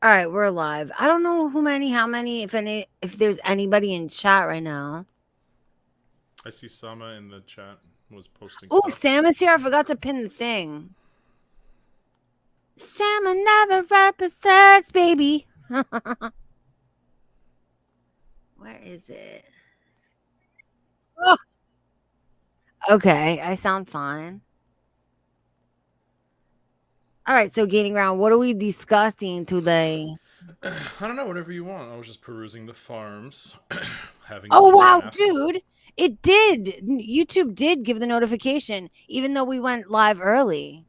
All right, we're live. I don't know how many, if there's anybody in chat right now. I see Sama in the chat was posting Oh, stuff. Sam is here. I forgot to pin the thing. Sama never represents, baby. Where is it? Oh. Okay, I sound fine. All right, so gaining ground. What are we discussing today? I don't know, whatever you want. I was just perusing the farms, having a Oh wow, laugh. dude! It did. YouTube did give the notification, even though we went live early.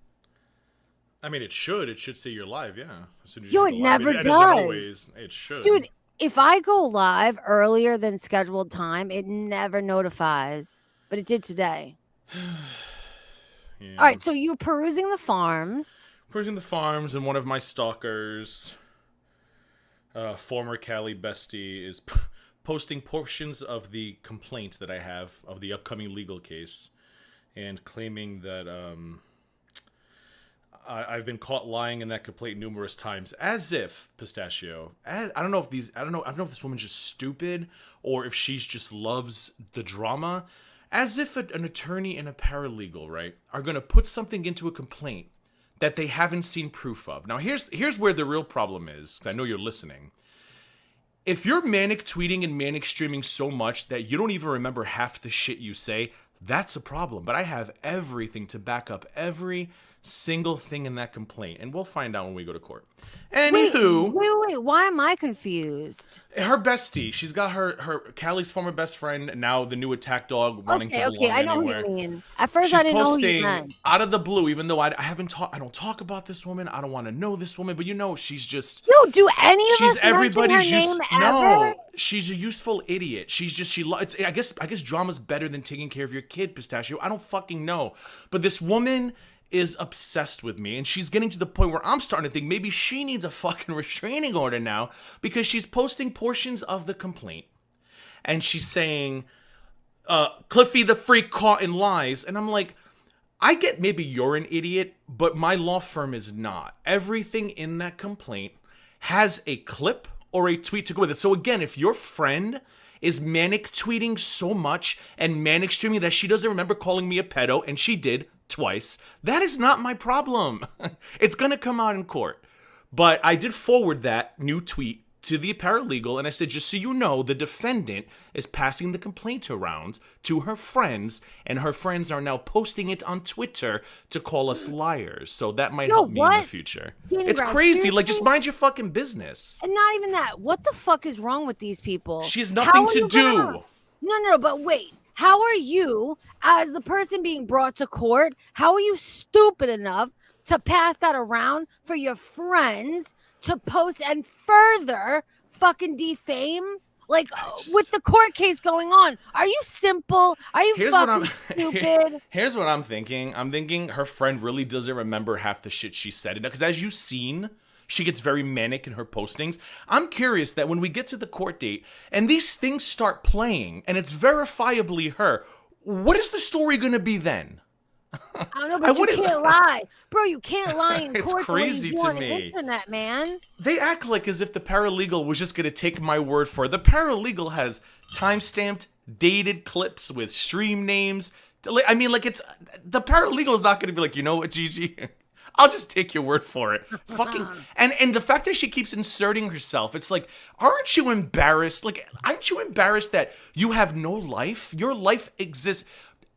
I mean, it should. It should say you're live, yeah. As soon as Yo, you it go live, never it doesn't does. always. It should. Dude, if I go live earlier than scheduled time, it never notifies. But it did today. Yeah. All right, so you're perusing the farms. Perusing the farms, and one of my stalkers, former Cali bestie, is posting portions of the complaint that I have of the upcoming legal case, and claiming that I've been caught lying in that complaint numerous times, as if Pistachio. I don't know if if this woman's just stupid or if she's just loves the drama. As if an attorney and a paralegal, right, are gonna put something into a complaint that they haven't seen proof of. Now here's where the real problem is, because I know you're listening. If you're manic tweeting and manic streaming so much that you don't even remember half the shit you say, that's a problem. But I have everything to back up every single thing in that complaint, and we'll find out when we go to court. Anywho, Wait. Why am I confused? her bestie, she's got her Callie's former best friend, now the new attack dog, wanting to belong I know anywhere. who you mean. At first, She's I didn't know who you posting meant. out of the blue, even though I don't talk about this woman. I don't want to know this woman, but you know, she's just. Yo, do any of She's us mention her everybody's name ever? no. She's a useful idiot. She's just I guess drama's better than taking care of your kid, Pistachio. I don't fucking know, but this woman is obsessed with me, and she's getting to the point where I'm starting to think maybe she needs a fucking restraining order now, because she's posting portions of the complaint, and she's saying, Cliffy the freak caught in lies, and I'm like, I get maybe you're an idiot, but my law firm is not. Everything in that complaint has a clip or a tweet to go with it. So again, if your friend is manic tweeting so much and manic streaming that she doesn't remember calling me a pedo, and she did twice, that is not my problem. It's gonna come out in court. But I did forward that new tweet to the paralegal, and I said, just so you know, the defendant is passing the complaint around to her friends, and her friends are now posting it on Twitter to call us liars. So that might help me in the future. It's crazy. Like, just mind your fucking business. And not even that. What the fuck is wrong with these people? She has nothing to do. No, but wait. How are you, as the person being brought to court, how are you stupid enough to pass that around for your friends to post and further fucking defame? Like, with the court case going on, are you simple? Are you stupid? Here's what I'm thinking. I'm thinking her friend really doesn't remember half the shit she said. Because as you've seen, she gets very manic in her postings. I'm curious that when we get to the court date and these things start playing and it's verifiably her, what is the story going to be then? I don't know, but you can't lie. Bro, you can't lie in court. It's crazy to me. The internet, man. They act like as if the paralegal was just going to take my word for it. The paralegal has time-stamped, dated clips with stream names. I mean, like, it's... The paralegal is not going to be like, you know what, Gigi? I'll just take your word for it. Fucking... And the fact that she keeps inserting herself, it's like, aren't you embarrassed? Like, aren't you embarrassed that you have no life? Your life exists...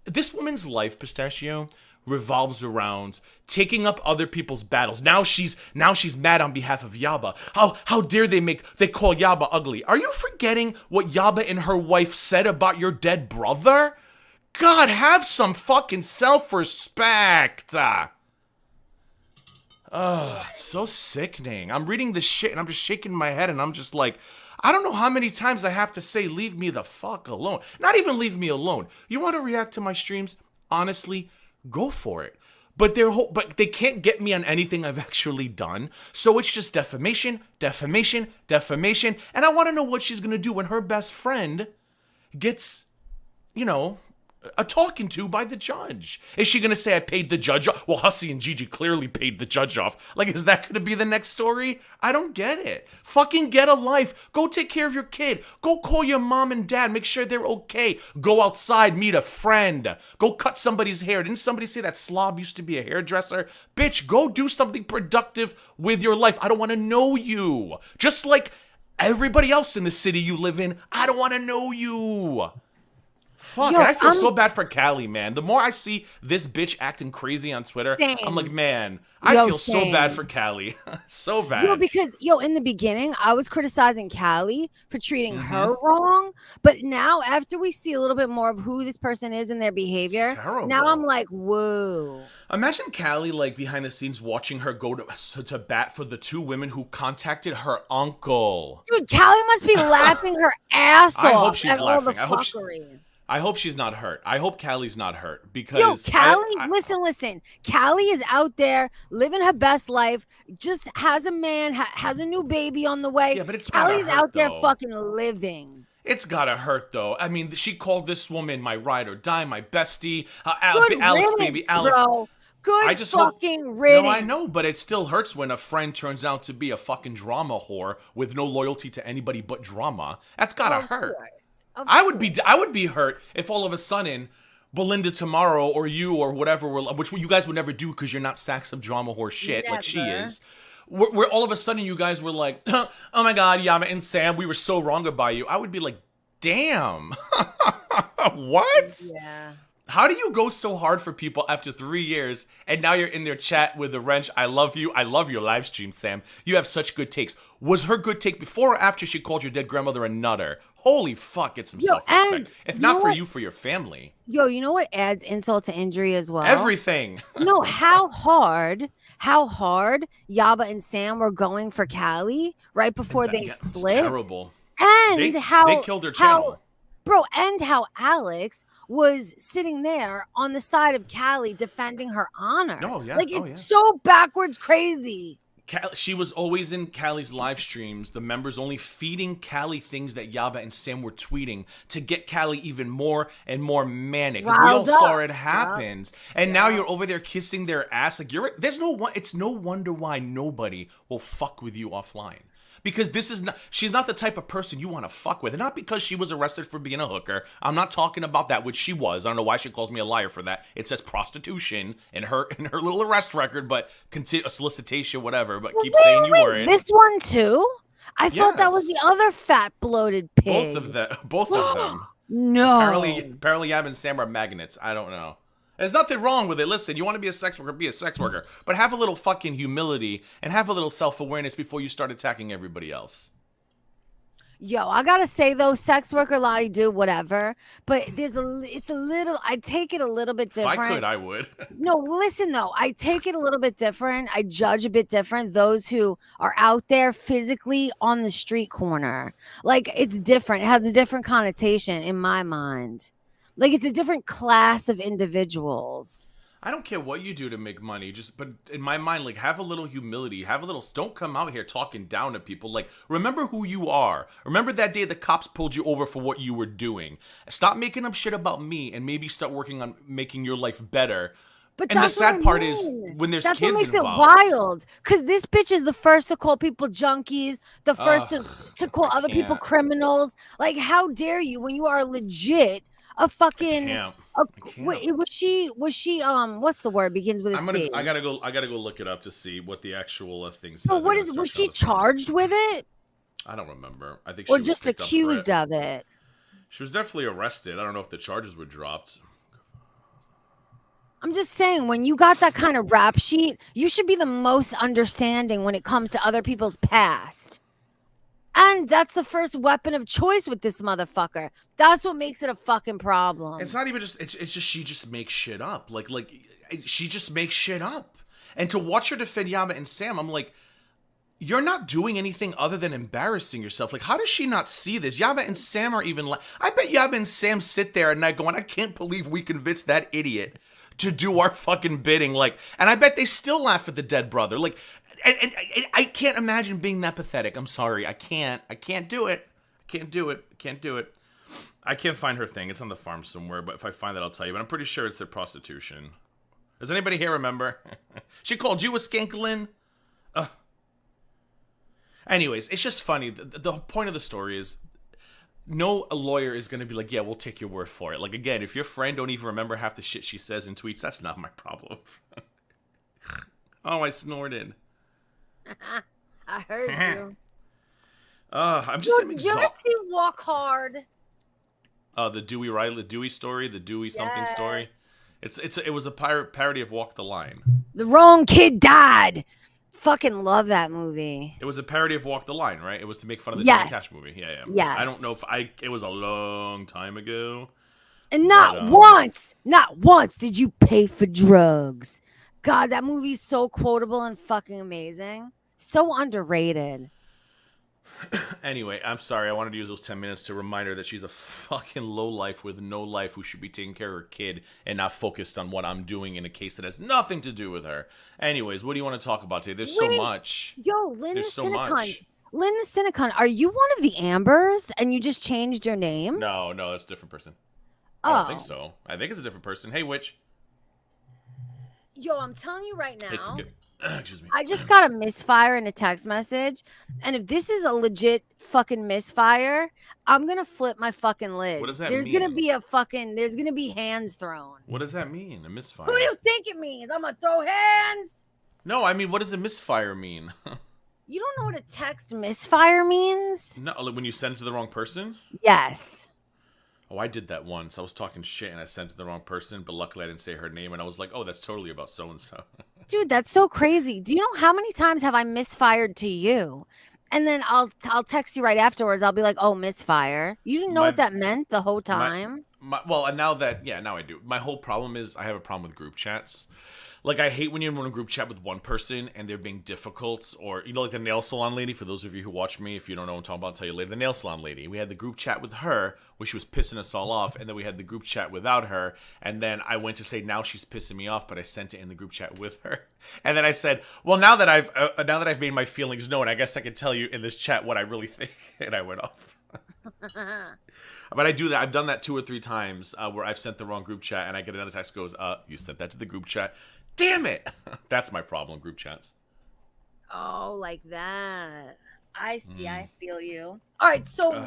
This woman's life, Pistachio, revolves around taking up other people's battles. Now she's mad on behalf of Yaba. How dare they call Yaba ugly? Are you forgetting what Yaba and her wife said about your dead brother? God, have some fucking self-respect. It's so sickening. I'm reading this shit and I'm just shaking my head and I'm just like, I don't know how many times I have to say, leave me the fuck alone. Not even leave me alone. You want to react to my streams? Honestly, go for it. But they can't get me on anything I've actually done. So it's just defamation, defamation, defamation. And I want to know what she's going to do when her best friend gets, you know, a talking to by the judge. Is she gonna say I paid the judge off? Well, Hussey and Gigi clearly paid the judge off. Like, is that gonna be the next story? I don't get it. Fucking get a life. Go take care of your kid. Go call your mom and dad. Make sure they're okay. Go outside, meet a friend. Go cut somebody's hair. Didn't somebody say that Slob used to be a hairdresser? Bitch, go do something productive with your life. I don't want to know you. Just like everybody else in the city you live in, I don't want to know you. Fuck, and I feel so bad for Callie, man. The more I see this bitch acting crazy on Twitter, I'm like, man, I feel so bad for Callie. So bad. Because, in the beginning, I was criticizing Callie for treating her wrong. But now, after we see a little bit more of who this person is and their behavior, now I'm like, whoa. Imagine Callie, like, behind the scenes watching her go to bat for the two women who contacted her uncle. Dude, Callie must be laughing her ass off. I hope she's at laughing. All the fuckery. I hope she's not hurt. I hope Callie's not hurt because Callie, listen. Callie is out there living her best life. Just has a man, has a new baby on the way. Yeah, but it's Callie's out there though. fucking living. It's gotta hurt though. I mean, she called this woman my ride or die, my bestie, Good Alex, riddance, baby, Alex. Bro. Good fucking riddance. No, I know, but it still hurts when a friend turns out to be a fucking drama whore with no loyalty to anybody but drama. That's gotta hurt. I would be hurt if all of a sudden Belinda tomorrow or you or whatever, which you guys would never do because you're not sacks of drama whore shit like she is. Where all of a sudden you guys were like, oh my God, Yama and Sam, we were so wrong about you. I would be like, damn. What? Yeah. How do you go so hard for people after 3 years and now you're in their chat with a wrench? I love you. I love your live stream, Sam. You have such good takes. Was her good take before or after she called your dead grandmother a nutter? Holy fuck, get some self-respect. If not for you, for your family. You know what adds insult to injury as well? Everything. No, how hard Yaba and Sam were going for Callie right before they split. It's terrible. And they killed her channel. And how Alex was sitting there on the side of Callie defending her honor. Oh, yeah. Like, it's so backwards crazy. She was always in Callie's live streams, the members only feeding Callie things that Yaba and Sam were tweeting to get Callie even more and more manic. We all saw it happen. And now you're over there kissing their ass. Like, it's no wonder why nobody will fuck with you offline. Because she's not the type of person you want to fuck with. And not because she was arrested for being a hooker. I'm not talking about that, which she was. I don't know why she calls me a liar for that. It says prostitution in her little arrest record, but solicitation, whatever. But keep saying you weren't. This one too? I thought that was the other fat bloated pig. Both of them. No. Apparently Yab and Sam are magnets. I don't know. There's nothing wrong with it. Listen, you want to be a sex worker, be a sex worker. But have a little fucking humility and have a little self-awareness before you start attacking everybody else. I gotta say though, sex worker, lottie do whatever, but I take it a little bit different. If I could, I would. No, listen though, I take it a little bit different. I judge a bit different those who are out there physically on the street corner. Like, it's different. It has a different connotation in my mind. Like, it's a different class of individuals. I don't care what you do to make money, but in my mind, like, have a little humility, don't come out here talking down to people. Like, remember who you are. Remember that day the cops pulled you over for what you were doing. Stop making up shit about me and maybe start working on making your life better. But and the sad part is when there's kids involved. That's what makes it wild. Because this bitch is the first to call people junkies, the first to call other people criminals. Like, how dare you when you are legit a fucking wait, was she what's the word begins with a C? I gotta go look it up to see what the actual thing says. So was she charged with it? I don't remember. I think she was just accused of it. She was definitely arrested. I don't know if the charges were dropped. I'm just saying, when you got that kind of rap sheet, you should be the most understanding when it comes to other people's past. And that's the first weapon of choice with this motherfucker. That's what makes it a fucking problem. It's not even just, it's just she just makes shit up. Like she just makes shit up. And to watch her defend Yama and Sam, I'm like, you're not doing anything other than embarrassing yourself. Like, how does she not see this? Yaba and Sam are even I bet Yaba and Sam sit there at night going, I can't believe we convinced that idiot to do our fucking bidding. Like, and I bet they still laugh at the dead brother. Like, and I can't imagine being that pathetic. I'm sorry. I can't do it. Can't do it. I can't find her thing. It's on the farm somewhere, but if I find that, I'll tell you. But I'm pretty sure it's their prostitution. Does anybody here remember? She called you a skanklin? Anyways, it's just funny. The point of the story is no lawyer is going to be like, yeah, we'll take your word for it. Like, again, if your friend don't even remember half the shit she says in tweets, that's not my problem. Oh, I snorted. I heard you. I'm just You ever see Walk Hard? The Dewey story, the Dewey something story. It was a parody of Walk the Line. The wrong kid died. Fucking love that movie. It was a parody of Walk the Line, right? It was to make fun of the Johnny Cash movie. Yeah. Yes. I don't know if it was a long time ago. And not once did you pay for drugs. God, that movie's so quotable and fucking amazing. So underrated. Anyway, I'm sorry. I wanted to use those 10 minutes to remind her that she's a fucking lowlife with no life who should be taking care of her kid and not focused on what I'm doing in a case that has nothing to do with her. Anyways, what do you want to talk about today? There's so much. Yo, Lynn the There's so much. Lynn the Cinecon, are you one of the Ambers and you just changed your name? No, that's a different person. I don't think so. I think it's a different person. Hey, Witch. Yo, I'm telling you right now. Excuse me. I just got a misfire in a text message, and if this is a legit fucking misfire, I'm gonna flip my fucking lid. What does that There's mean? there's gonna be hands thrown. What does that mean? A misfire? Who do you think it means? I'm gonna throw hands. No, I mean, what does a misfire mean? You don't know what a text misfire means? No, when you send it to the wrong person? Yes. Oh, I did that once. I was talking shit and I sent it to the wrong person, but luckily I didn't say her name, and I was like, oh, that's totally about so-and-so. Dude, that's so crazy. Do you know how many times have I misfired to you? And then I'll text you right afterwards. I'll be like, oh, misfire. You didn't know what that meant the whole time? And now I do. My whole problem is I have a problem with group chats. Like, I hate when you're in a group chat with one person and they're being difficult, or, like the nail salon lady. For those of you who watch me, if you don't know what I'm talking about, I'll tell you later. The nail salon lady. We had the group chat with her, where she was pissing us all off, and then we had the group chat without her, and then I went to say, now she's pissing me off, but I sent it in the group chat with her. And then I said, well, now that I've made my feelings known, I guess I can tell you in this chat what I really think. And I went off. But I do that. I've done that 2 or 3 times where I've sent the wrong group chat, and I get another text goes, you sent that to the group chat. Damn it! That's my problem, group chats. Oh, like that. I see. I feel you. All right, so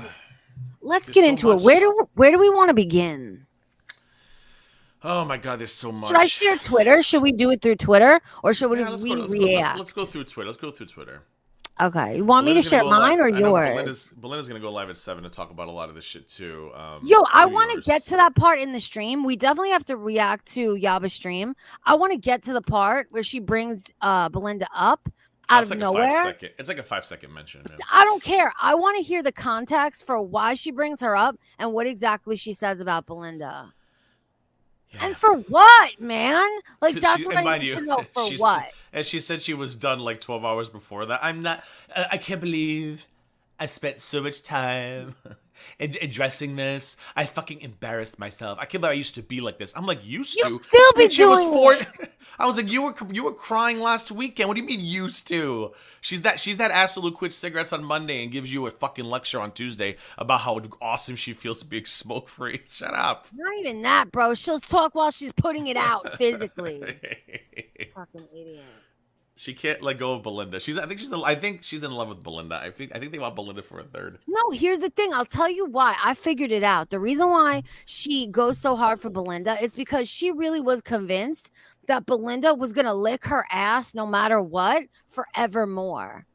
let's get into it. Where do we want to begin? Oh my God, there's so much. Should I share Twitter? Should we do it through Twitter, or should we react? Let's go through Twitter. Let's go through Twitter. Okay, you want me to share mine or yours? Belinda's gonna go live at 7 to talk about a lot of this shit too. I want to get to that part in the stream. We definitely have to react to Yaba's stream. I want to get to the part where she brings Belinda up out of nowhere. It's like a 5-second mention. Yeah. I don't care. I want to hear the context for why she brings her up and what exactly she says about Belinda. Yeah. And for what, man? Like, that's what I need to know. For what? And she said she was done like 12 hours before that. I can't believe I spent so much time addressing this. I fucking embarrassed myself. I can't believe I used to be like this. I'm like, used to? You still be doing it. I was like, you were crying last weekend. What do you mean used to? She's that asshole who quits cigarettes on Monday and gives you a fucking lecture on Tuesday about how awesome she feels being smoke free. Shut up. Not even that, bro. She'll talk while she's putting it out physically. Fucking idiot. She can't let go of Belinda. I think she's in love with Belinda. I think they want Belinda for a third. No, here's the thing. I'll tell you why. I figured it out. The reason why she goes so hard for Belinda is because she really was convinced that Belinda was gonna lick her ass no matter what forevermore.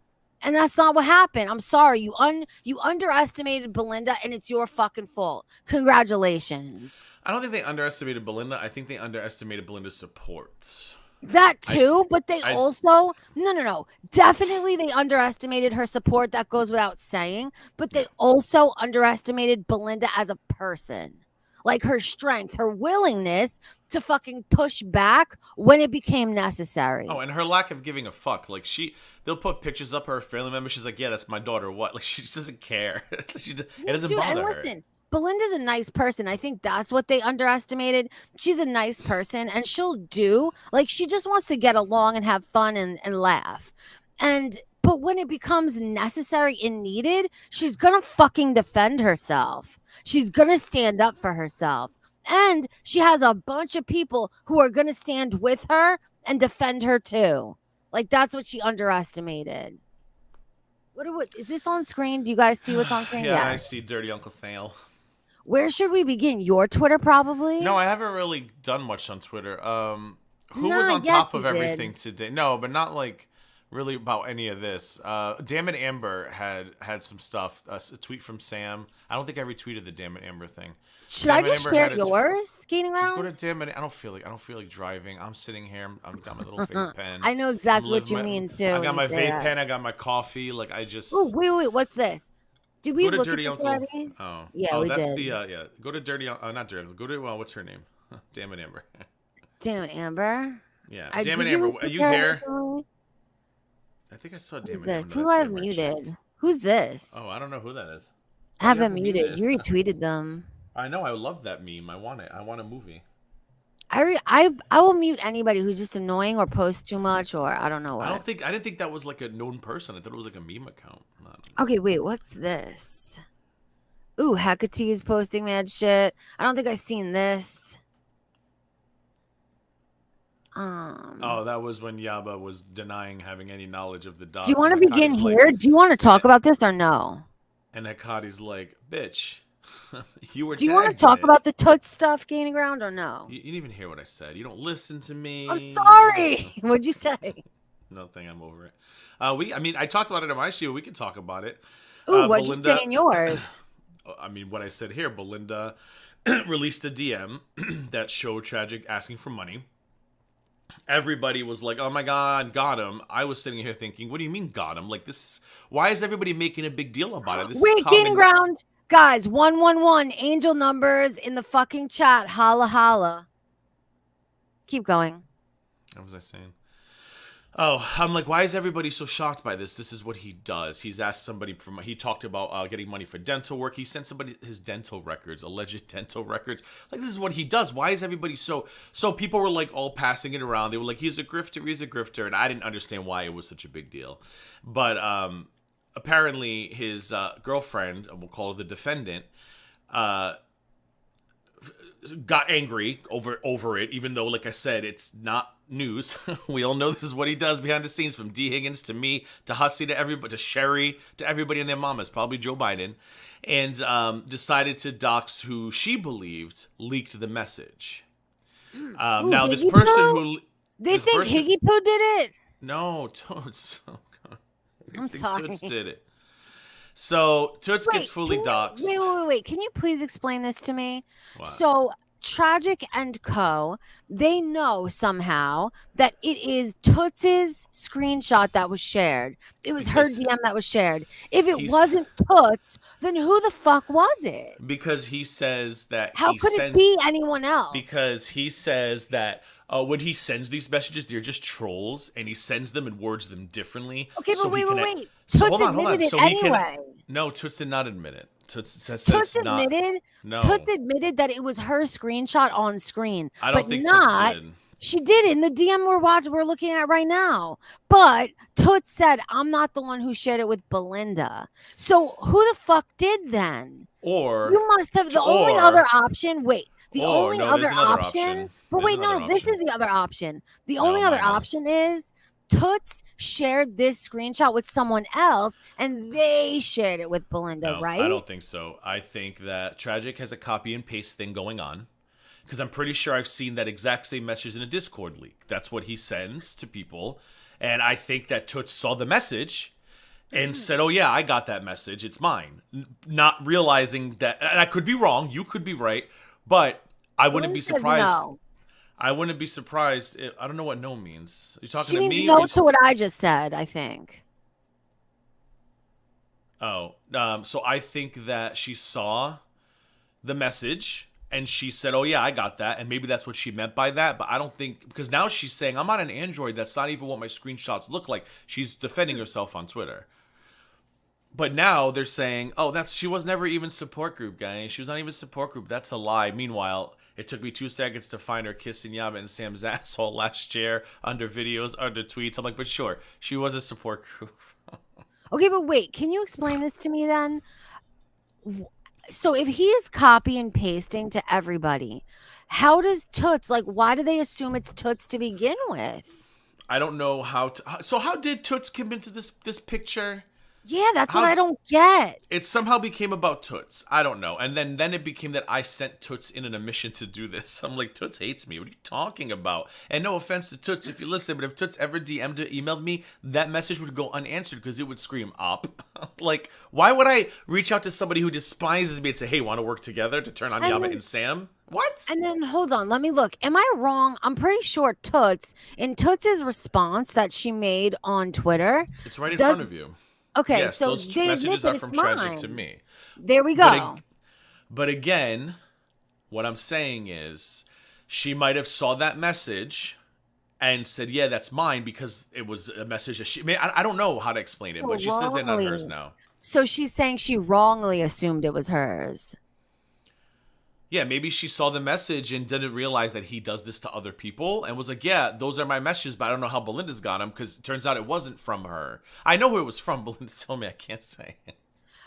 And that's not what happened. I'm sorry. You underestimated Belinda, and it's your fucking fault. Congratulations. I don't think they underestimated Belinda. I think they underestimated Belinda's support. That too, but they also no. Definitely they underestimated her support. That goes without saying. But they also underestimated Belinda as a person. Like her strength, her willingness to fucking push back when it became necessary. Oh, and her lack of giving a fuck. Like they'll put pictures up her family member. She's like, yeah, that's my daughter. What? Like she just doesn't care. It doesn't bother her. Belinda's a nice person. I think that's what they underestimated. She's a nice person, and she'll do, like, she just wants to get along and have fun and laugh. But when it becomes necessary and needed, she's gonna fucking defend herself. She's going to stand up for herself. And she has a bunch of people who are going to stand with her and defend her too. Like, that's what she underestimated. What is this on screen? Do you guys see what's on screen? Yeah, I Yes. see Dirty Uncle Thale. Where should we begin? Your Twitter, probably? No, I haven't really done much on Twitter. Who was Nah, on yes, top of you everything did. today? No, but not like really about any of this. Damn it, Amber had some stuff. A tweet from Sam. I don't think I retweeted the Damn it, Amber thing. Should I Damn it, just Amber share had a yours, skating just go to around? Damn it. I don't feel like driving. I'm sitting here. I'm got my little vape pen. I know I'm exactly what living you my. mean too I when got you my say vape that. pen. I got my coffee. Like I Oh, just wait, what's this? Did we go to look at Dirty this Uncle. already? Oh, Yeah, oh, we that's did. the yeah. Go to Dirty. Not Dirty. Go to what's her name? Damn it, Amber. Damn it, Amber. Yeah, I Damn it, did you Amber. Are retweet you that here? recently? I think I saw Who's Damn it, Amber. this? No, Who that's I the have Amber chick. muted? Who's this? Oh, I don't know who that is. Why do Have you have them me muted. You retweeted them. I know. I love that meme. I want it. I want a movie. I will mute anybody who's just annoying or posts too much or I don't know what. I didn't think that was like a known person. I thought it was like a meme account. Okay, wait, what's this? Ooh, Hecate is posting mad shit. I don't think I've seen this. Oh, that was when Yaba was denying having any knowledge of the dogs. Do you want to And begin Hekate's here? Do you want to talk about this or no? And Hekate's like, bitch, you were Do you want to tagged in talk it. about the Toots stuff gaining ground or no? You didn't even hear what I said. You don't listen to me. I'm sorry. What'd you say? Nothing. I'm over it. I mean, I talked about it on my show. We can talk about it. Ooh, what'd you Belinda, say in yours? I mean, what I said here. Belinda released a DM that showed Tragic asking for money. Everybody was like, "Oh my God, got him!" I was sitting here thinking, "What do you mean got him? Like this is why is everybody making a big deal about it? This Wait, is gaining common." ground. Guys, 111 angel numbers in the fucking chat. Holla holla. Keep going. What was I saying? Oh, I'm like, why is everybody so shocked by this? This is what he does. He's asked somebody from. He talked about getting money for dental work. He sent somebody his dental records, alleged dental records. Like this is what he does. Why is everybody so? So people were like all passing it around. They were like, he's a grifter, and I didn't understand why it was such a big deal. But apparently his girlfriend, we'll call her the defendant, got angry over it, even though, like I said, it's not news. We all know this is what he does behind the scenes, from D. Higgins to me to Hussey to everybody, to Sherry to everybody and their mamas, probably Joe Biden, and decided to dox who she believed leaked the message. Ooh, Now this Higgy person Poo? who They this think person, Higgy Poo did it? no, Toots. Oh God. I I'm think sorry. Toots did it. So Toots gets fully doxxed. Wait. Can you please explain this to me? What? So, Tragic and Co., they know somehow that it is Toots's screenshot that was shared. It was her Because DM that was shared. If it he's- wasn't Toots, then who the fuck was it? Because he says that How he could sends, it be anyone else? because he says that when he sends these messages, they're just trolls, and he sends them and words them differently. Okay, so but he wait. can- Toots So hold on. admitted it So he can. anyway. No, Toots did not admit it. Toots says Toots it's not. admitted. No, Toots admitted that it was her screenshot on screen. I don't but think not. Toots did. She did in the DM we're looking at right now. But Toots said, I'm not the one who shared it with Belinda. So who the fuck did then? Or You must have the only or- other option. Wait, the or- only no, other there's another option. option. But There's wait, another no, this option. is the other option. The No, only other mine is. option is Toots shared this screenshot with someone else and they shared it with Belinda, no, right? I don't think so. I think that Tragic has a copy and paste thing going on. Because I'm pretty sure I've seen that exact same message in a Discord leak. That's what he sends to people. And I think that Toots saw the message and said, oh, yeah, I got that message. It's mine. Not realizing that, and I could be wrong. You could be right. But I wouldn't be Belinda says surprised. no. I wouldn't be surprised. I don't know what no means. Are you talking She to means me? no to what I just said, I think. Oh, so I think that she saw the message and she said, oh, yeah, I got that. And maybe that's what she meant by that. But I don't think, because now she's saying, I'm on an Android. That's not even what my screenshots look like. She's defending herself on Twitter. But now they're saying, oh, she was never even support group, guys. She was not even support group. That's a lie. Meanwhile, it took me 2 seconds to find her kissing Yaba and Sam's asshole last year under videos, under tweets. I'm like, but sure, she was a support group. Okay, but wait, can you explain this to me then? So if he is copy and pasting to everybody, how does Toots, like, why do they assume it's Toots to begin with? I don't know how to. So how did Toots come into this picture? Yeah, that's what I How don't get. it somehow became about Toots. I don't know. And then it became that I sent Toots in a mission to do this. I'm like, Toots hates me. What are you talking about? And no offense to Toots if you listen, but if Toots ever DM'd or emailed me, that message would go unanswered because it would scream up. Like, why would I reach out to somebody who despises me and say, hey, want to work together to turn on And Yaba then, and Sam? What? and then hold on, let me look. Am I wrong? I'm pretty sure Toots, in Toots's response that she made on Twitter, It's right in does front of you. okay, Yes, so those they admit messages that are from it's Tragic to mine. me. There we But go. but again, what I'm saying is she might have saw that message and said, yeah, that's mine because it was a message that she I don't know how to explain it, but she says they're not hers now. So she's saying she wrongly assumed it was hers. Yeah, maybe she saw the message and didn't realize that he does this to other people and was like, yeah, those are my messages, but I don't know how Belinda's got them because it turns out it wasn't from her. I know who it was from. Belinda told me I can't say it.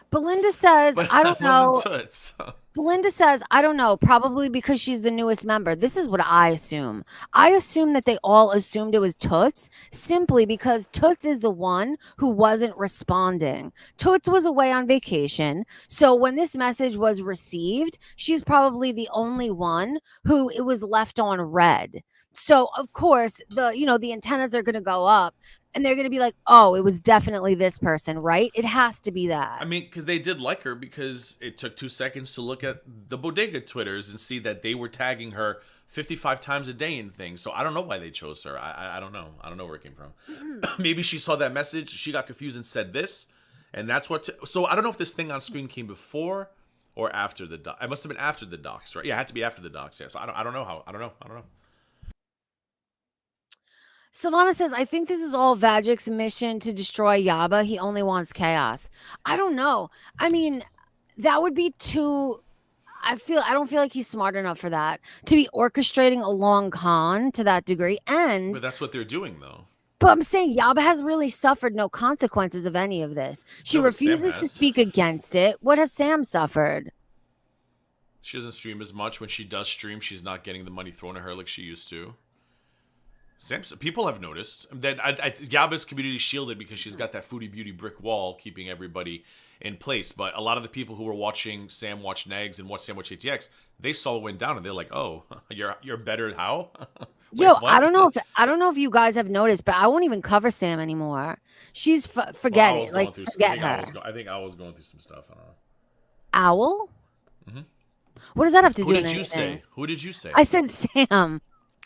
Belinda says, But I I don't wasn't know. Toots. Belinda says, I don't know, probably because she's the newest member. This is what I assume. I assume that they all assumed it was Toots simply because Toots is the one who wasn't responding. Toots was away on vacation. So when this message was received, she's probably the only one who it was left on red. So of course, the antennas are going to go up and they're going to be like, "Oh, it was definitely this person, right? It has to be I that." mean, because they did like her because it took 2 seconds to look at the bodega Twitters and see that they were tagging her 55 times a day in things. So I don't know why they chose her. I don't know. I don't know where it came from. Maybe she saw that message, she got confused and said this, and that's what. So I don't know if this thing on screen came before or after the doc. It must have been after the docs, right? Yeah, it had to be after the docs. Yeah. So I don't know how. I don't know. I don't know. Savannah says, I think this is all Vagic's mission to destroy Yaba. He only wants chaos. I don't know. I mean, that would be too. I don't feel like he's smart enough for that to be orchestrating a long con to that degree. And, But that's what they're doing, though. but I'm saying Yaba has really suffered no consequences of any of this. She No, but Sam refuses to has. speak against it. What has Sam suffered? She doesn't stream as much. When she does stream, she's not getting the money thrown at her like she used to. Samson, people have noticed that Yaba's community shielded because she's got that foodie beauty brick wall keeping everybody in place. But a lot of the people who were watching Sam watch Nags and watch Sam watch ATX, they saw it went down and they're like, "Oh, you're better how?" Wait, Yo, what? I don't know if you guys have noticed, but I won't even cover Sam anymore. She's Well, I forget was it. Like going through. forget her. I think I was going through some stuff. I don't know. Owl? What does that have to Who do with did you anything? say? Who did you say? I said Sam.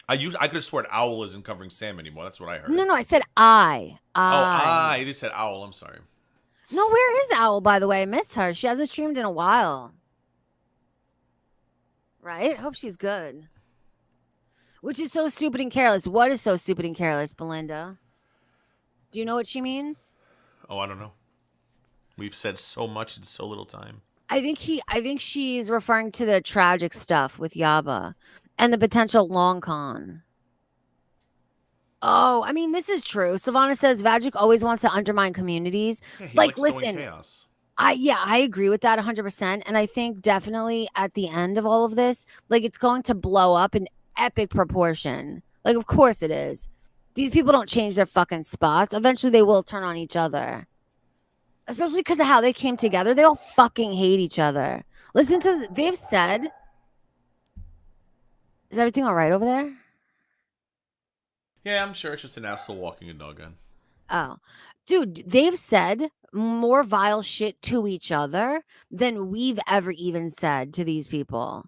I could have sworn Owl isn't covering Sam anymore. That's what I heard. No, I said I. Oh, I. they said Owl. I'm sorry. No, where is Owl, by the way? I missed her. She hasn't streamed in a while. Right? Hope she's good. Which is so stupid and careless. What is so stupid and careless, Belinda? Do you know what she means? Oh, I don't know. We've said so much in so little time. I think she's referring to the tragic stuff with Yaba and the potential long con. Oh, I mean, this is true. Savannah says Vagic always wants to undermine communities. Yeah, he Like, likes sowing listen, chaos. I agree with that 100%. And I think definitely at the end of all of this, like it's going to blow up in epic proportion. Like, of course it is. These people don't change their fucking spots. Eventually they will turn on each other. Especially because of how they came together. They all fucking hate each other. Listen to, they've said, is everything all right over there? Yeah, I'm sure it's just an asshole walking a dog gun. Oh, dude, they've said more vile shit to each other than we've ever even said to these people.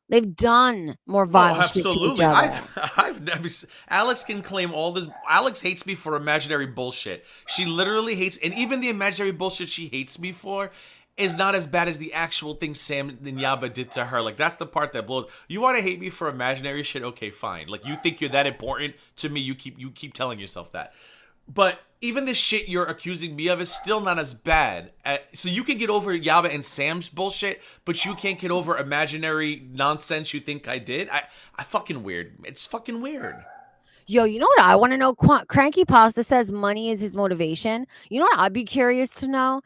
They've done more Oh, vile shit to each absolutely. other. I've never. Alex can claim all this. Alex hates me for imaginary bullshit. She literally hates, and even the imaginary bullshit she hates me for is not as bad as the actual thing Sam and Yaba did to her. Like that's the part that blows. You want to hate me for imaginary shit? Okay, fine. Like you think you're that important to me. You keep telling yourself that. But even the shit you're accusing me of is still not as bad. So you can get over Yaba and Sam's bullshit, but you can't get over imaginary nonsense you think I did. I fucking weird. It's fucking weird. Yo, you know what I want to know? Cranky Pasta says money is his motivation. You know what I'd be curious to know?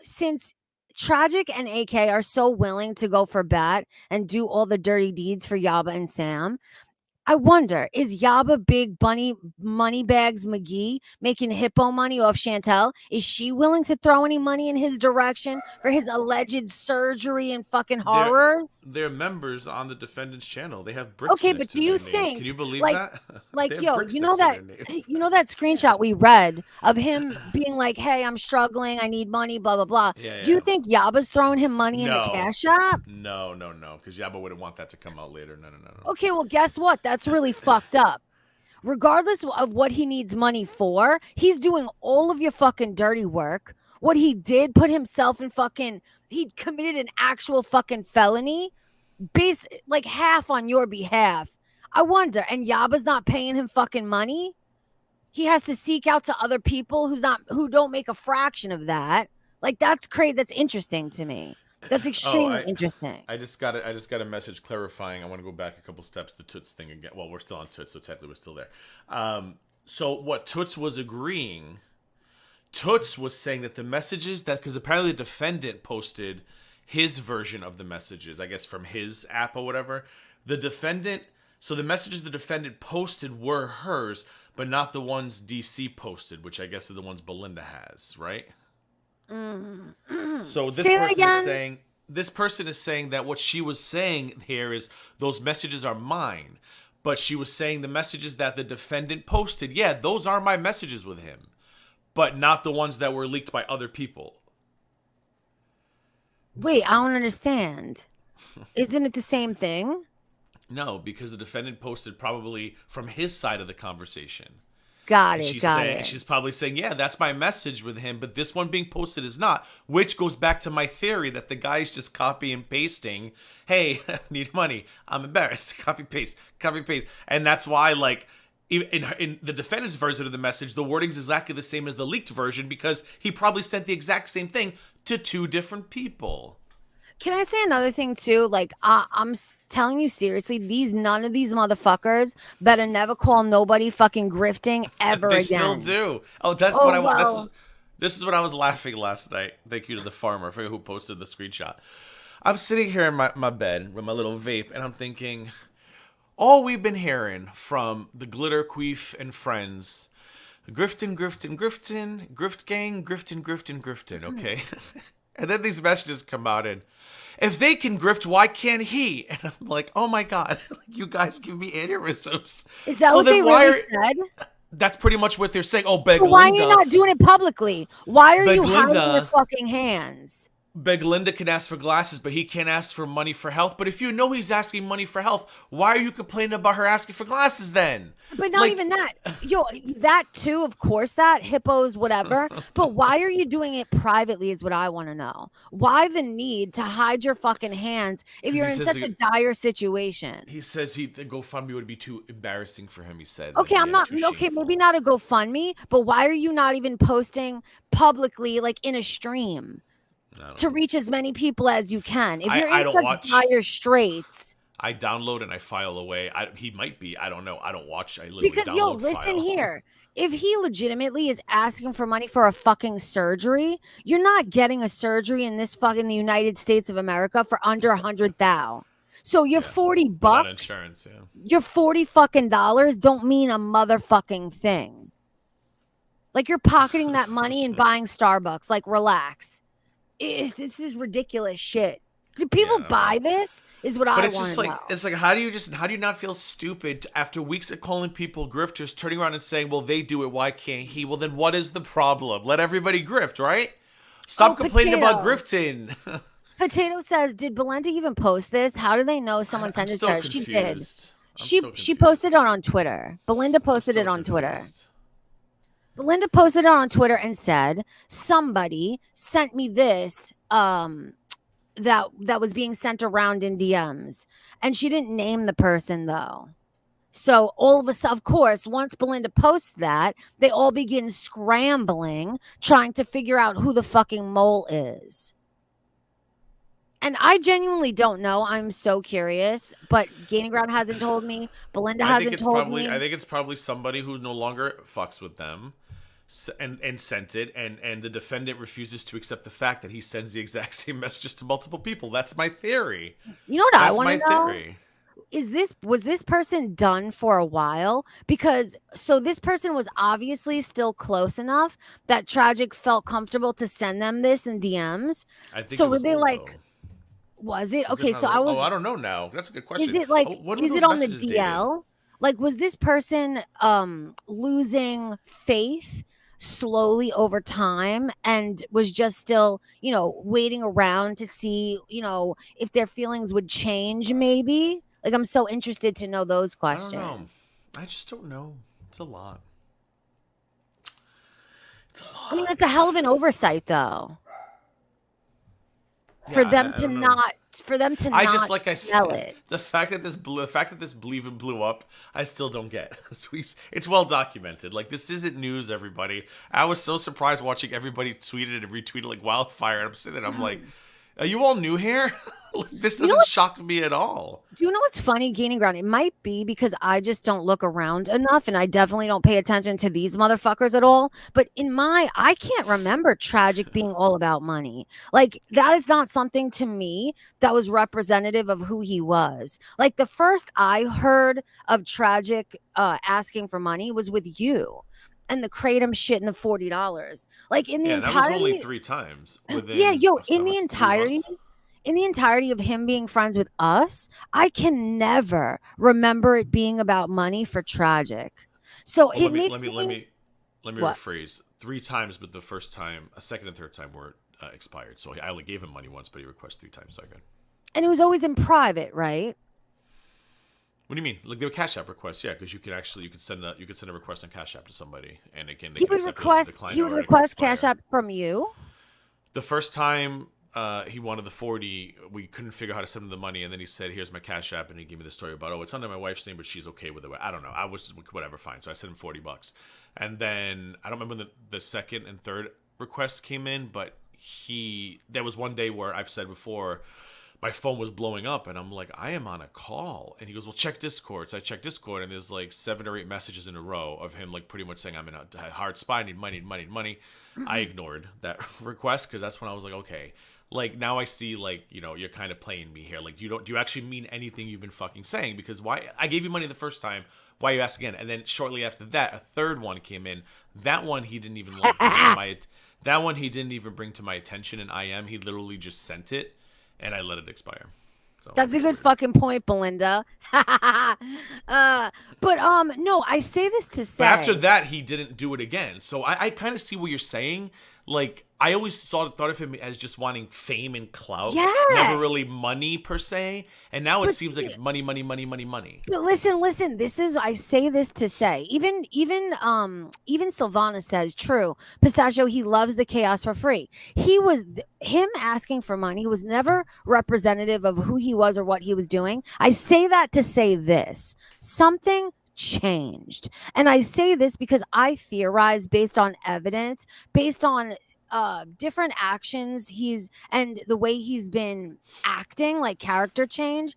Since Tragic and AK are so willing to go for bat and do all the dirty deeds for Yaba and Sam, I wonder, is Yaba Big Bunny Moneybags McGee making hippo money off Chantel? Is she willing to throw any money in his direction for his alleged surgery and fucking horrors? They're members on the defendant's channel. They have bricks Okay, next but to do you their name. think, Can you believe like, that? They have yo, bricks you know next to that their name. you know that screenshot we read of him being like, "Hey, I'm struggling. I need money." Blah blah blah. Yeah, Do you yeah. think Yaba's throwing him money in the No. cash app? No, because Yaba wouldn't want that to come out later. No. Okay, well, guess what? That's really fucked up. Regardless of what he needs money for, he's doing all of your fucking dirty work. What he did, put himself in fucking, he committed an actual fucking felony, base like half on your behalf. I wonder, and Yaba's not paying him fucking money. He has to seek out to other people who don't make a fraction of that. Like, that's crazy. That's interesting to me. That's extremely interesting. I just got a message clarifying. I want to go back a couple steps. The Toots thing again. Well, we're still on Toots, so technically we're still there. So what Toots was agreeing, Toots was saying that the messages because apparently the defendant posted his version of the messages, I guess from his app or whatever. So the messages the defendant posted were hers, but not the ones DC posted, which I guess are the ones Belinda has, right? So this person is saying that what she was saying here is those messages are mine, but she was saying the messages that the defendant posted, yeah, those are my messages with him, but not the ones that were leaked by other people. Wait, I don't understand. Isn't it the same thing? No, because the defendant posted probably from his side of the conversation. Got And it. she's probably saying, yeah, that's my message with him, but this one being posted is not, which goes back to my theory that the guy's just copy and pasting, hey, need money, I'm embarrassed, copy, paste. And that's why, like, in the defendant's version of the message, the wording's exactly the same as the leaked version because he probably sent the exact same thing to two different people. Can I say another thing too? Like, I'm telling you seriously, none of these motherfuckers better never call nobody fucking grifting ever They again. still do. Oh, that's what I want. This is what I was laughing last night. Thank you to the farmer for who posted the screenshot. I'm sitting here in my bed with my little vape, and I'm thinking, all we've been hearing from the Glitter Queef and friends, grift gang, grifting, okay? And then these messages come out and, if they can grift, why can't he? And I'm like, oh my God, you guys give me aneurysms. Is that what they really said? That's pretty much what they're saying. Oh, Belinda. Why are you not doing it publicly? Why are you hiding your fucking hands? Belinda can ask for glasses, but he can't ask for money for health. But if you know he's asking money for health, why are you complaining about her asking for glasses then? But not even that. Yo, that too, of course, that hippos, whatever. But why are you doing it privately is what I want to know. Why the need to hide your fucking hands if you're in such a dire situation? He says the GoFundMe would be too embarrassing for him, he said. Okay, maybe not a GoFundMe, but why are you not even posting publicly, like in a stream? To reach as many people as you can. If you're in such dire straits. I download and I file away. He might be. I don't know. I don't watch. I literally because listen here. If he legitimately is asking for money for a fucking surgery, you're not getting a surgery in this fucking the United States of America for under $100,000. So your $40, without insurance, yeah. Your $40 fucking dollars don't mean a motherfucking thing. Like you're pocketing that money and buying Starbucks. Like relax. This is ridiculous shit. Do people buy this? Is what I want to know. But it's just like, it's like, how do you not feel stupid after weeks of calling people grifters, turning around and saying, well, they do it, why can't he? Well, then what is the problem? Let everybody grift, right? Stop complaining about grifting. Potato says, did Belinda even post this? How do they know someone sent it to her? She did. She posted it on Twitter. Belinda posted it on Twitter. Belinda posted it on Twitter and said, somebody sent me this that was being sent around in DMs. And she didn't name the person, though. So all of a sudden, of course, once Belinda posts that, they all begin scrambling, trying to figure out who the fucking mole is. And I genuinely don't know. I'm so curious. But Gaining Ground hasn't told me. Belinda hasn't told me. I think it's probably somebody who no longer fucks with them. and sent it, and the defendant refuses to accept the fact that he sends the exact same messages to multiple people. That's my theory. You know what I That's want to my know? theory. Was this person done for a while? Because so this person was obviously still close enough that Tragic felt comfortable to send them this in DMs. I think So it were was they old though. like, was it? Is it Okay, not so I old? Oh, was, I don't know now. That's a good is question. it like, When were is it those on the messages dated? DL? Like, was this person losing faith slowly over time and was just still, waiting around to see, if their feelings would change maybe? Like, I'm so interested to know those I don't know. questions. I just don't know. It's a lot. It's a I mean, lot. that's a hell of an oversight though. For Yeah, them I to don't know. not for them to I just not like I tell said, it. the fact that this blew up, I still don't get. It's well documented. Like this isn't news, everybody. I was so surprised watching everybody tweet it and retweet it like wildfire. And I'm sitting there, I'm like, are you all new here? Like, this You know doesn't shock me at all. Do you know what's funny, gaining ground? It might be because I just don't look around enough and I definitely don't pay attention to these motherfuckers at all. But I can't remember Tragic being all about money. Like, that is not something to me that was representative of who he was. Like, the first I heard of Tragic asking for money was with you and the kratom shit and the $40. Like, in the Yeah, that was only entirety, 3 times yeah, within yo, in the 3 months. entirety of him being friends with us, I can never remember it being about money for Tragic. So Oh, it makes me let me what? rephrase. 3 times, but the first time, a second and third time were expired. So I only gave him money once, but he requested 3 times. So good. And it was always in private, right? What do you mean? Like the Cash App request? Yeah, because you could send a request on Cash App to somebody, and they He can would accept it or request decline he it, would or it could request Cash expire. App from you. The first time he wanted the 40, we couldn't figure out how to send him the money, and then he said, "Here's my Cash App," and he gave me the story about, oh, it's under my wife's name, but she's okay with it. I don't know. I was just, whatever, fine. So I sent him $40, and then I don't remember the second and third requests came in, but there was one day where I've said before, my phone was blowing up and I'm like, I am on a call. And he goes, well, check Discord. So I check Discord and there's like 7 or 8 messages in a row of him like pretty much saying, I'm in a hard spot, I need money, money, money. I ignored that request because that's when I was like, okay, like now I see like, you're kind of playing me here. Like do you actually mean anything you've been fucking saying? Because why I gave you money the first time, why you ask again? And then shortly after that, a third one came in. That one he didn't even like bring to my that one he didn't even bring to my attention in IM. He literally just sent it and I let it expire. So That's a it's good weird. fucking point, Belinda. But no, I say this to But after say, that, he didn't do it again. So I kind of see what you're saying. Like I always thought of him as just wanting fame and clout, never yes. really money per se. And now it But seems like it's money, money, money, money, money. But listen, this is I say this to say, even Silvana says true. Pistachio, he loves the chaos for free. Him asking for money was never representative of who he was or what he was doing. I say that to say this. Something changed. And I say this because I theorize based on evidence, based on different actions and the way he's been acting, like character change.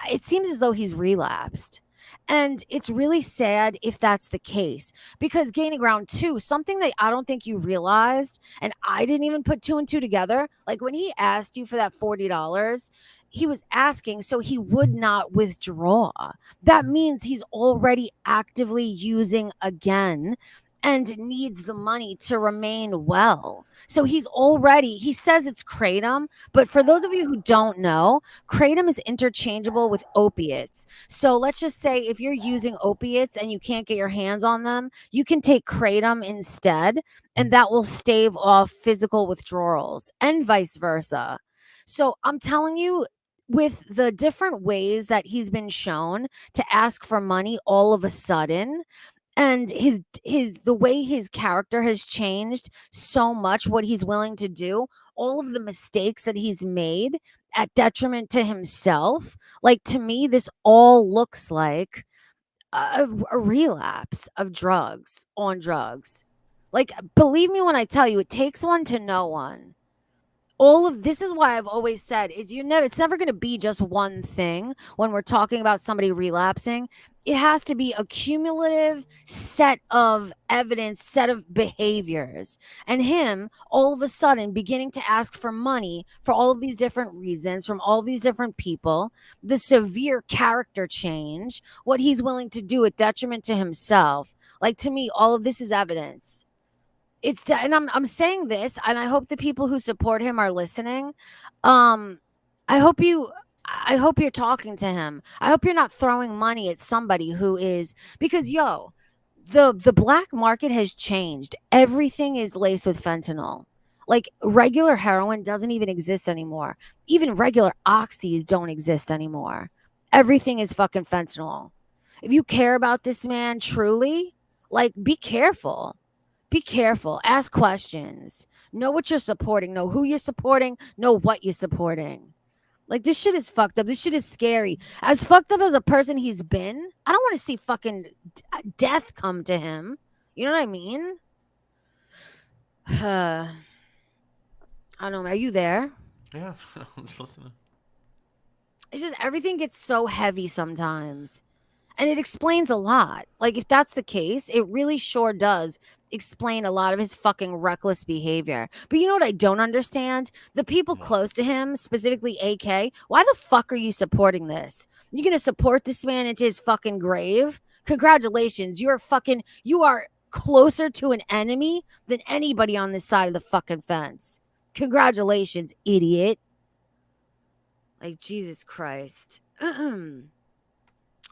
It seems as though he's relapsed. And it's really sad if that's the case because gaining ground too, something that I don't think you realized, and I didn't even put two and two together. Like when he asked you for that $40, he was asking so he would not withdraw. That means he's already actively using again and needs the money to remain well. So he says it's kratom, but for those of you who don't know, kratom is interchangeable with opiates. So let's just say if you're using opiates and you can't get your hands on them, you can take kratom instead, and that will stave off physical withdrawals and vice versa. So I'm telling you, with the different ways that he's been shown to ask for money all of a sudden, and his the way his character has changed so much, what he's willing to do, all of the mistakes that he's made at detriment to himself, like to me this all looks like a relapse of drugs. Like, believe me when I tell you, it takes one to know one. all of this is why I've always said is it's never going to be just one thing when we're talking about somebody relapsing. It has to be a cumulative set of evidence, set of behaviors. And him all of a sudden beginning to ask for money for all of these different reasons from all these different people, the severe character change, what he's willing to do at detriment to himself. Like, to me, all of this is evidence. And I'm saying this, and I hope the people who support him are listening. Um, I hope you're talking to him. I hope you're not throwing money at somebody who is, because the black market has changed. Everything is laced with fentanyl. Like, regular heroin doesn't even exist anymore. Even regular oxys don't exist anymore. Everything is fucking fentanyl. If you care about this man truly, like, be careful. Be careful. Ask questions. Know what you're supporting. Know who you're supporting. Know what you're supporting. Like, this shit is fucked up. This shit is scary. As fucked up as a person he's been, I don't want to see fucking death come to him. You know what I mean? I don't know. Are you there? Yeah, I'm just listening. It's just everything gets so heavy sometimes. And it explains a lot. Like, if that's the case, it really sure does explain a lot of his fucking reckless behavior. But you know what I don't understand? The people close to him, specifically AK, why the fuck are you supporting this? You gonna support this man into his fucking grave? Congratulations. You are closer to an enemy than anybody on this side of the fucking fence. Congratulations, idiot. Like, Jesus Christ.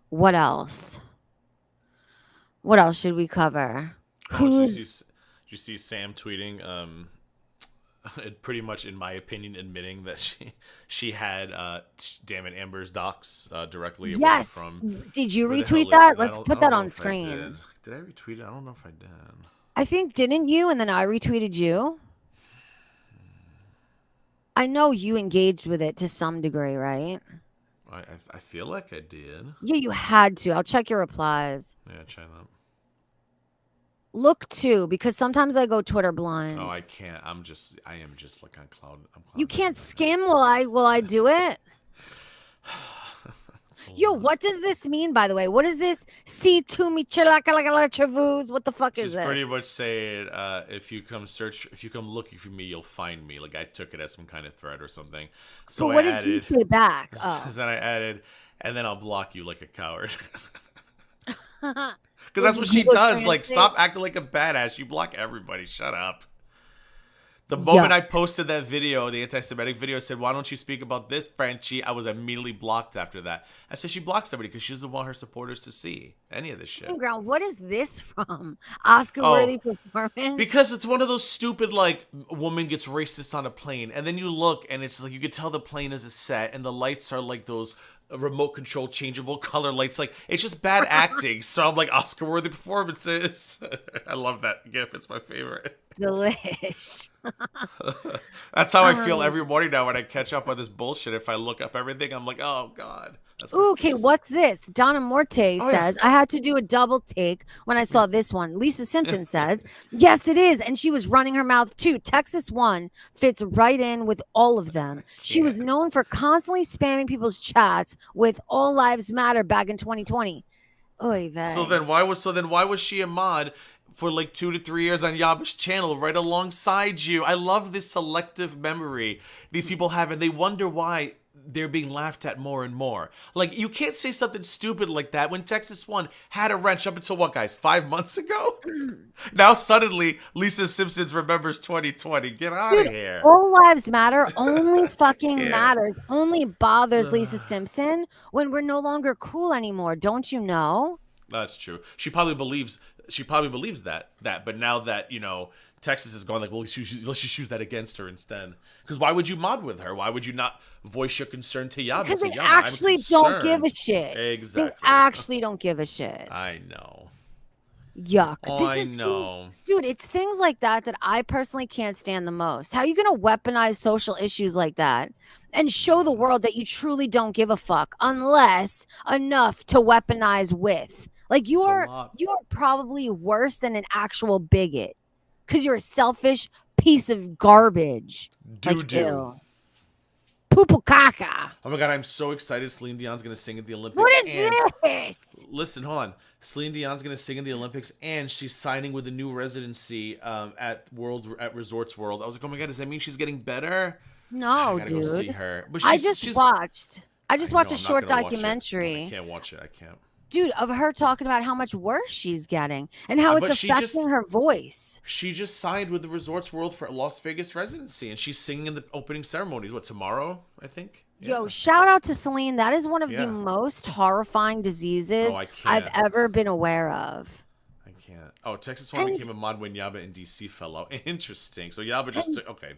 What else? What else should we cover? Did you see Sam tweeting? It pretty much, in my opinion, admitting that she had damn it, Amber's docs directly Yes. from. Did you Where the hell retweet is that? it? Let's I put don't that know on if I screen. Did I retweet it? I don't know if I did. I think, didn't you? And then I retweeted you. I know you engaged with it to some degree, right? I feel like I did. Yeah, you had to. I'll check your replies. Yeah, try that. Look too, because sometimes I go Twitter blind. Oh, I can't. I am just like on cloud. You can't skim while I do it. Yo, what does this mean, by the way? What is this? See to me, chavuz. What the fuck is She's it? pretty much saying, if you come looking for me, you'll find me. Like, I took it as some kind of threat or something. So But what I did you added, say back? then I added, and then I'll block you like a coward. Because that's what she does. Like, stop acting like a badass. You block everybody. Shut up. The moment I posted that video, the anti-Semitic video, said, "Why don't you speak about this, Frenchie?" I was immediately blocked after that. I said she blocks everybody because she doesn't want her supporters to see any of this shit. Ground. What is this from? Oscar-worthy performance? Because it's one of those stupid, like, woman gets racist on a plane, and then you look, and it's like, you could tell the plane is a set, and the lights are like those remote control changeable color lights. Like, it's just bad acting. So I'm like, Oscar-worthy performances. I love that gif. It's my favorite. Delish. That's how I feel every morning now when I catch up on this bullshit. If I look up everything, I'm like, oh god. Ooh, okay, what's this? Donna Morte says, I had to do a double take when I saw this one. Lisa Simpson says, yes, it is. And she was running her mouth too. Texas One fits right in with all of them. She was known for constantly spamming people's chats with All Lives Matter back in 2020. Oy vey. So then why was she a mod for like 2 to 3 years on Yaba's channel right alongside you? I love this selective memory these people have, and they wonder why they're being laughed at more and more. Like, you can't say something stupid like that when Texas One had a wrench up until what, guys, 5 months ago? Now suddenly Lisa Simpson's remembers 2020. Get out of here. All Lives Matter only fucking matters, only bothers Lisa Simpson when we're no longer cool anymore. Don't you know? That's true. She probably believes that. But now that, you know, Texas is gone, like, well, let's just use that against her instead. Because why would you mod with her? Why would you not voice your concern to Yaba? Because they actually don't give a shit. Exactly. They actually don't give a shit. I know. Yuck. I know. Dude, it's things like that that I personally can't stand the most. How are you going to weaponize social issues like that and show the world that you truly don't give a fuck unless enough to weaponize with? Like, you're probably worse than an actual bigot because you're a selfish piece of garbage. Like, Doo-doo. ew. Poo-poo caca. Oh my god, I'm so excited. Celine Dion's gonna sing at the Olympics. What is and this? Listen, hold on. Celine Dion's gonna sing in the Olympics, and she's signing with a new residency at Resorts World. I was like, oh my god, does that mean she's getting better? No, I gotta dude. go see her. But I she's, just watched I a know, I'm not short gonna watch it. documentary. I can't watch it. I can't. Dude, of her talking about how much worse she's getting and how it's But affecting her voice. She just signed with the Resorts World for a Las Vegas residency, and she's singing in the opening ceremonies. What, tomorrow? I think. Yo, shout out to Celine. That is one of Yeah. the most horrifying diseases I can't. I've ever been aware of. I can't. Oh, Texas one became a mod when Yaba and DC fell out. Interesting. So Yaba just took. Okay.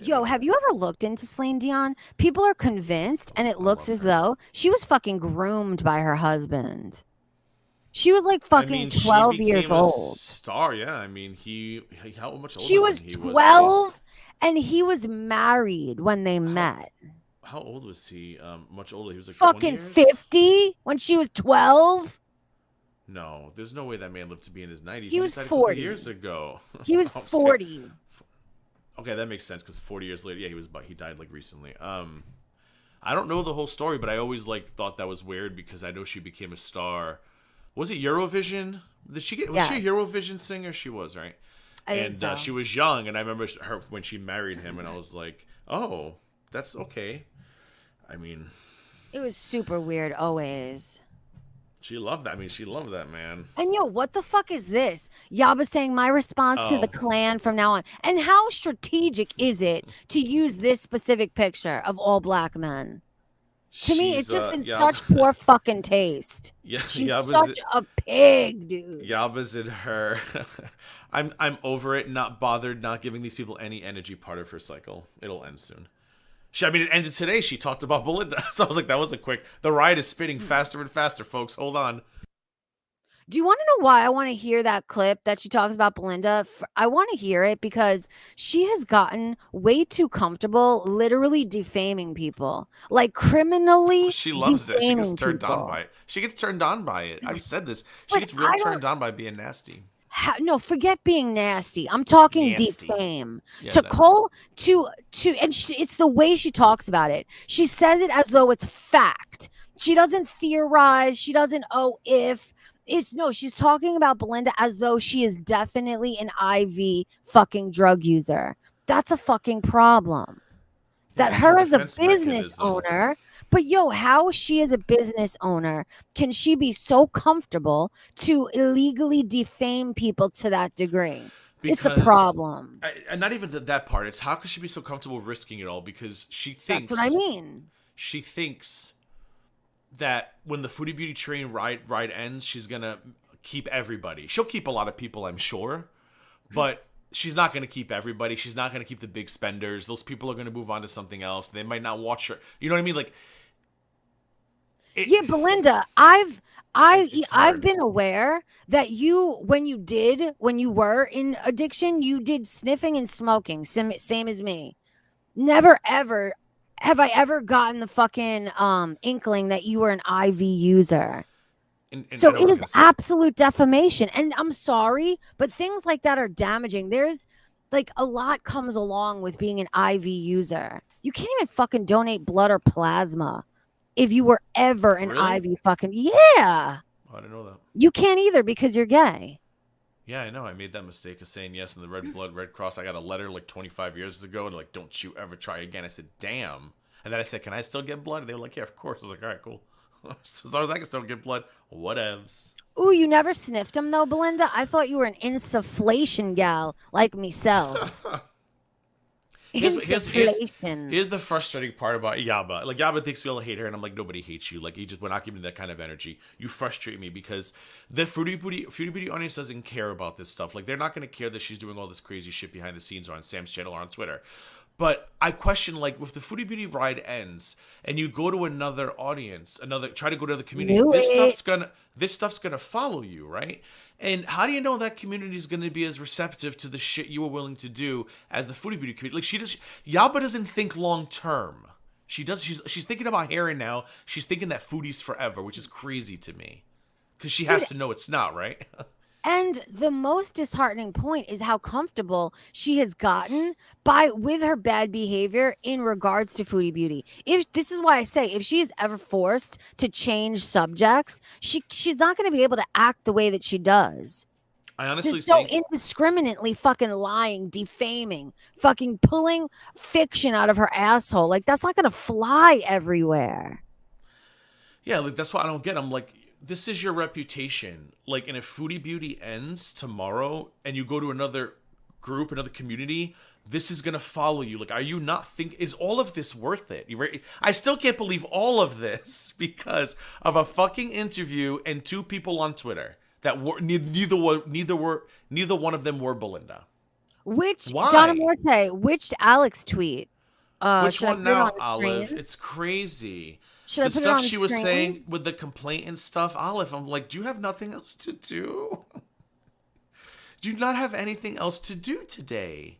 Yo, have you ever looked into Celine Dion? People are convinced, and it looks as though she was fucking groomed by her husband. She was like fucking 12 years old. Star, yeah. I mean, how much older She was than he 12, and he was married when they met. How old was he? Much older. He was like Fucking 20 years? 50 when she was 12. No, there's no way that man lived to be in his 90s. He was died 40 years ago. He was 40. Okay, that makes sense because 40 years later, yeah, he died like recently. I don't know the whole story, but I always like thought that was weird because I know she became a star. Was it Eurovision? Was she a Eurovision singer? She was, right? I think so. She was young, and I remember her when she married him, and I was like, oh, that's okay. I mean, It was super weird always. she loved that. I mean, she loved that man. And yo, what the fuck is this? Yaba saying my response to the clan from now on. And how strategic is it to use this specific picture of all black men? To me, it's just in such poor fucking taste. Yeah, She's such a pig, dude. Yaba's in her. I'm over it. Not bothered. Not giving these people any energy. Part of her cycle. It'll end soon. I mean, it ended today. She talked about Belinda, so I was like, that wasn't quick. The ride is spinning faster and faster, folks. Hold on. Do you want to know why I want to hear that clip that she talks about Belinda? I want to hear it because she has gotten way too comfortable literally defaming people. Like criminally. She loves it. She gets turned people. on by it. She gets turned on by it. I've said this. She gets real turned on by being nasty. No, forget being nasty. I'm talking Nasty. defame. Yeah, to that call to and it's the way she talks about it. She says it as though it's fact. She doesn't theorize. She doesn't if. She's talking about Belinda as though she is definitely an IV fucking drug user. That's a fucking problem. That her as a business owner, but yo, how she as a business owner can she be so comfortable to illegally defame people to that degree? Because it's a problem. And not even that part. It's how could she be so comfortable risking it all? Because she thinks. That's what I mean. She thinks that when the Foodie Beauty train ride ends, she's gonna keep everybody. She'll keep a lot of people, I'm sure, but she's not gonna keep everybody. She's not gonna keep the big spenders. Those people are gonna move on to something else. They might not watch her. You know what I mean? Like, yeah, Belinda, I've been aware that when you were in addiction, you did sniffing and smoking, same as me. Never ever have I ever gotten the fucking inkling that you were an IV user. So it is absolute defamation. And I'm sorry, but things like that are damaging. There's like a lot comes along with being an IV user. You can't even fucking donate blood or plasma if you were ever an IV fucking. Yeah. Oh, I didn't know that. You can't either because you're gay. Yeah, I know. I made that mistake of saying yes in the Red Cross. I got a letter like 25 years ago and like, don't you ever try again. I said, damn. And then I said, can I still get blood? And they were like, yeah, of course. I was like, all right, cool. So as long as I can still get blood, whatevs. Ooh, you never sniffed them though, Belinda? I thought you were an insufflation gal like myself. Here's the frustrating part about Yaba. Like, Yaba thinks we all hate her, and I'm like, nobody hates you. Like, we're not giving that kind of energy. You frustrate me because the Fruity Beauty audience doesn't care about this stuff. Like, they're not going to care that she's doing all this crazy shit behind the scenes or on Sam's channel or on Twitter. But I question, like, if the Foodie Beauty ride ends and you go to another audience, try to go to the community, this stuff's gonna follow you, right? And how do you know that community is gonna be as receptive to the shit you were willing to do as the Foodie Beauty community? Like, Yaba doesn't think long term. She's thinking about hair and now. She's thinking that foodie's forever, which is crazy to me, because she has to know it's not, right? And the most disheartening point is how comfortable she has gotten with her bad behavior in regards to Foodie Beauty. If this is why I say if she is ever forced to change subjects, she's not going to be able to act the way that she does. I honestly Just so think indiscriminately fucking lying, defaming, fucking pulling fiction out of her asshole. Like that's not going to fly everywhere. yeah, like that's what I don't get. I'm like, this is your reputation. Like, and if Foodie Beauty ends tomorrow and you go to another group, another community, this is gonna follow you. Like, are you not is all of this worth it? I still can't believe all of this because of a fucking interview and two people on Twitter that were neither one of them were Belinda. Which Why? Donna Morte, which Alex tweet? Which Should I one put it now, on the Olive? screen? It's crazy. Should I The put it stuff on she the was screen? saying with the complaint and stuff, Olive, I'm like, do you have nothing else to do? Do you not have anything else to do today?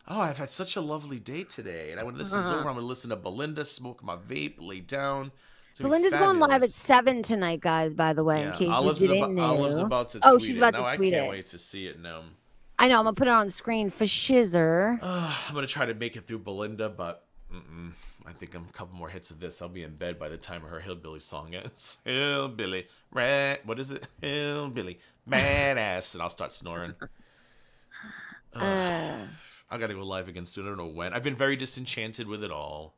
Oh, I've had such a lovely day today. And when this is over, I'm going to listen to Belinda, smoke my vape, lay down. Belinda's going live at 7 tonight, guys, by the way, in Yeah, case Olive's you didn't know. Olive's about to Oh, tweet she's it. about Now to I tweet can't it. wait to see it now. I know, I'm going to put it on the screen for Shizzer. I'm going to try to make it through Belinda, but I think I'm a couple more hits of this. I'll be in bed by the time her Hillbilly song ends. Hillbilly, what is it? Hillbilly, badass. And I'll start snoring. I gotta go live again soon. I don't know when. I've been very disenchanted with it all.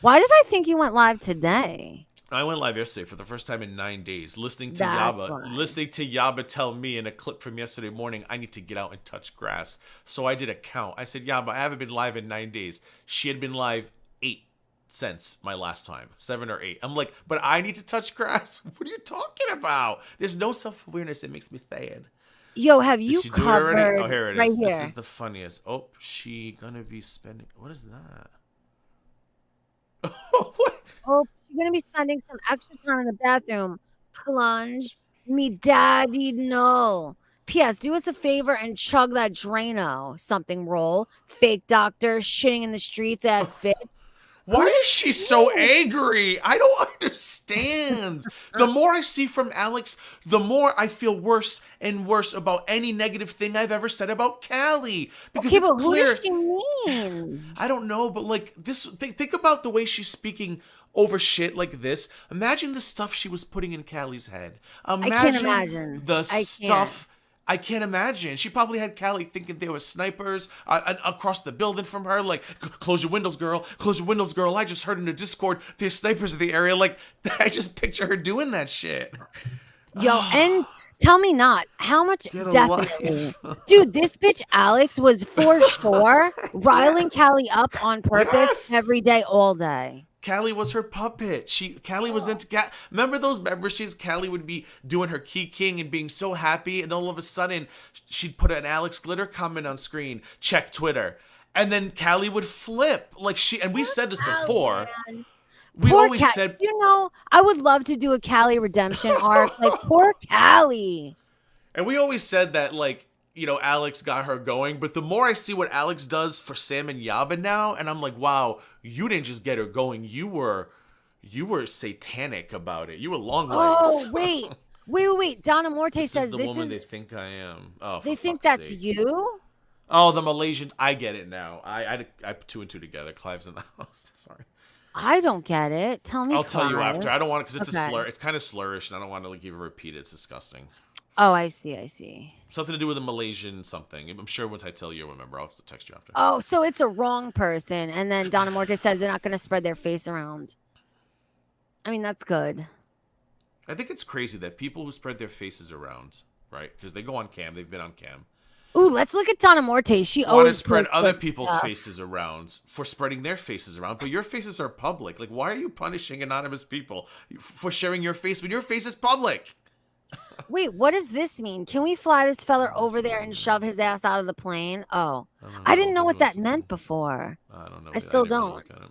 Why did I think you went live today? I went live yesterday for the first time in 9 days, listening to That's Yaba tell me in a clip from yesterday morning, I need to get out and touch grass. So I did a count. I said, Yaba, I haven't been live in 9 days. She had been live 8 since my last time, 7 or 8. I'm like, but I need to touch grass? What are you talking about? There's no self-awareness. It makes me sad. Yo, have you Did she do it covered already? Oh, here it is. right This here. is the funniest. Oh, she gonna be spending. What is that? What? Oh, she's gonna be spending some extra time in the bathroom. Plunge. Me daddy no. P.S. Do us a favor and chug that Drano. Something roll. Fake doctor shitting in the streets ass bitch. Why is she so angry? I don't understand. The more I see from Alex, the more I feel worse and worse about any negative thing I've ever said about Callie. Because Okay, it's but clear. who does she mean? I don't know, but like this, think about the way she's speaking over shit like this. Imagine the stuff she was putting in Callie's head. I can't imagine. The stuff. I can't imagine. She probably had Callie thinking there were snipers across the building from her. Like, close your windows, girl. Close your windows, girl. I just heard in the Discord there's snipers in the area. Like, I just picture her doing that shit. Yo, and tell me not how much definitely. Dude, this bitch Alex was for sure riling Callie up on purpose every day, all day. Callie was her puppet. Callie was into remember those memberships? Callie would be doing her key king and being so happy, and then all of a sudden she'd put an Alex Glitter comment on screen, check Twitter, and then Callie would flip like and we said this before. We poor always said, you know, I would love to do a Callie redemption arc. Like poor Callie. And we always said that, like, you know, Alex got her going, but the more I see what Alex does for Sam and Yaba now, and I'm like, wow, you didn't just get her going. You were satanic about it. You were long legs. Oh, wait. Donna Morte this says is the this woman is. they think I am. Oh, They think that's sake. you? Oh, the Malaysian. I get it now. I put 2 and 2 together. Clive's in the house. Sorry. I don't get it. Tell me. I'll tell you Clive. after. I don't want it because it's Okay. a slur. It's kind of slurish, and I don't want to like even repeat it. It's disgusting. Oh, I see. Something to do with a Malaysian something. I'm sure once I tell you, you'll remember. I'll text you after. Oh, so it's a wrong person. And then Donna Morte says they're not going to spread their face around. I mean, that's good. I think it's crazy that people who spread their faces around, right? Because they go on cam. They've been on cam. Ooh, let's look at Donna Morte. She Want to always spread puts other good people's stuff. faces around for spreading their faces around, but your faces are public. Like, why are you punishing anonymous people for sharing your face when your face is public? Wait, what does this mean? Can we fly this fella over there and shove his ass out of the plane? Oh, I didn't know what that meant before. I don't know. I still didn't really don't. look at it.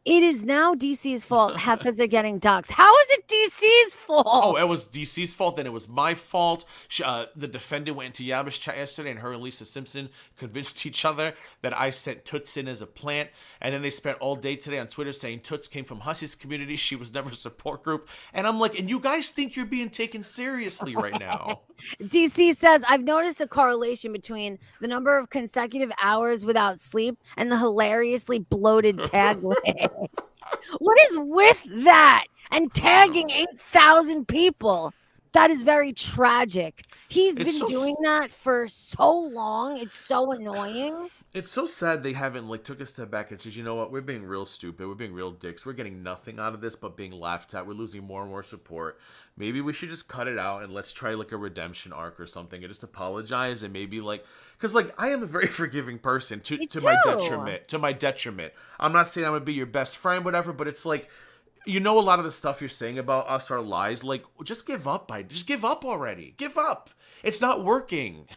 It is now DC's fault. Heifers are getting doxxed. How is it DC's fault? Oh, it was DC's fault. Then it was my fault. The defendant went into Yabba's chat yesterday, and her and Lisa Simpson convinced each other that I sent Toots in as a plant. And then they spent all day today on Twitter saying Toots came from Hussey's community. She was never a support group. And I'm like, and you guys think you're being taken seriously right now? DC says, I've noticed a correlation between the number of consecutive hours without sleep and the hilariously bloated tag list. What is with that? And tagging 8,000 people. That is very tragic. He's been doing that for so long. It's so annoying. It's so sad they haven't took a step back and said, you know what, we're being real stupid, we're being real dicks, we're getting nothing out of this but being laughed at, we're losing more and more support. Maybe we should just cut it out and let's try a redemption arc or something and just apologize and maybe because I am a very forgiving person to my detriment. I'm not saying I'm gonna be your best friend, whatever, but it's a lot of the stuff you're saying about us are lies. Just give up already. Give up. It's not working.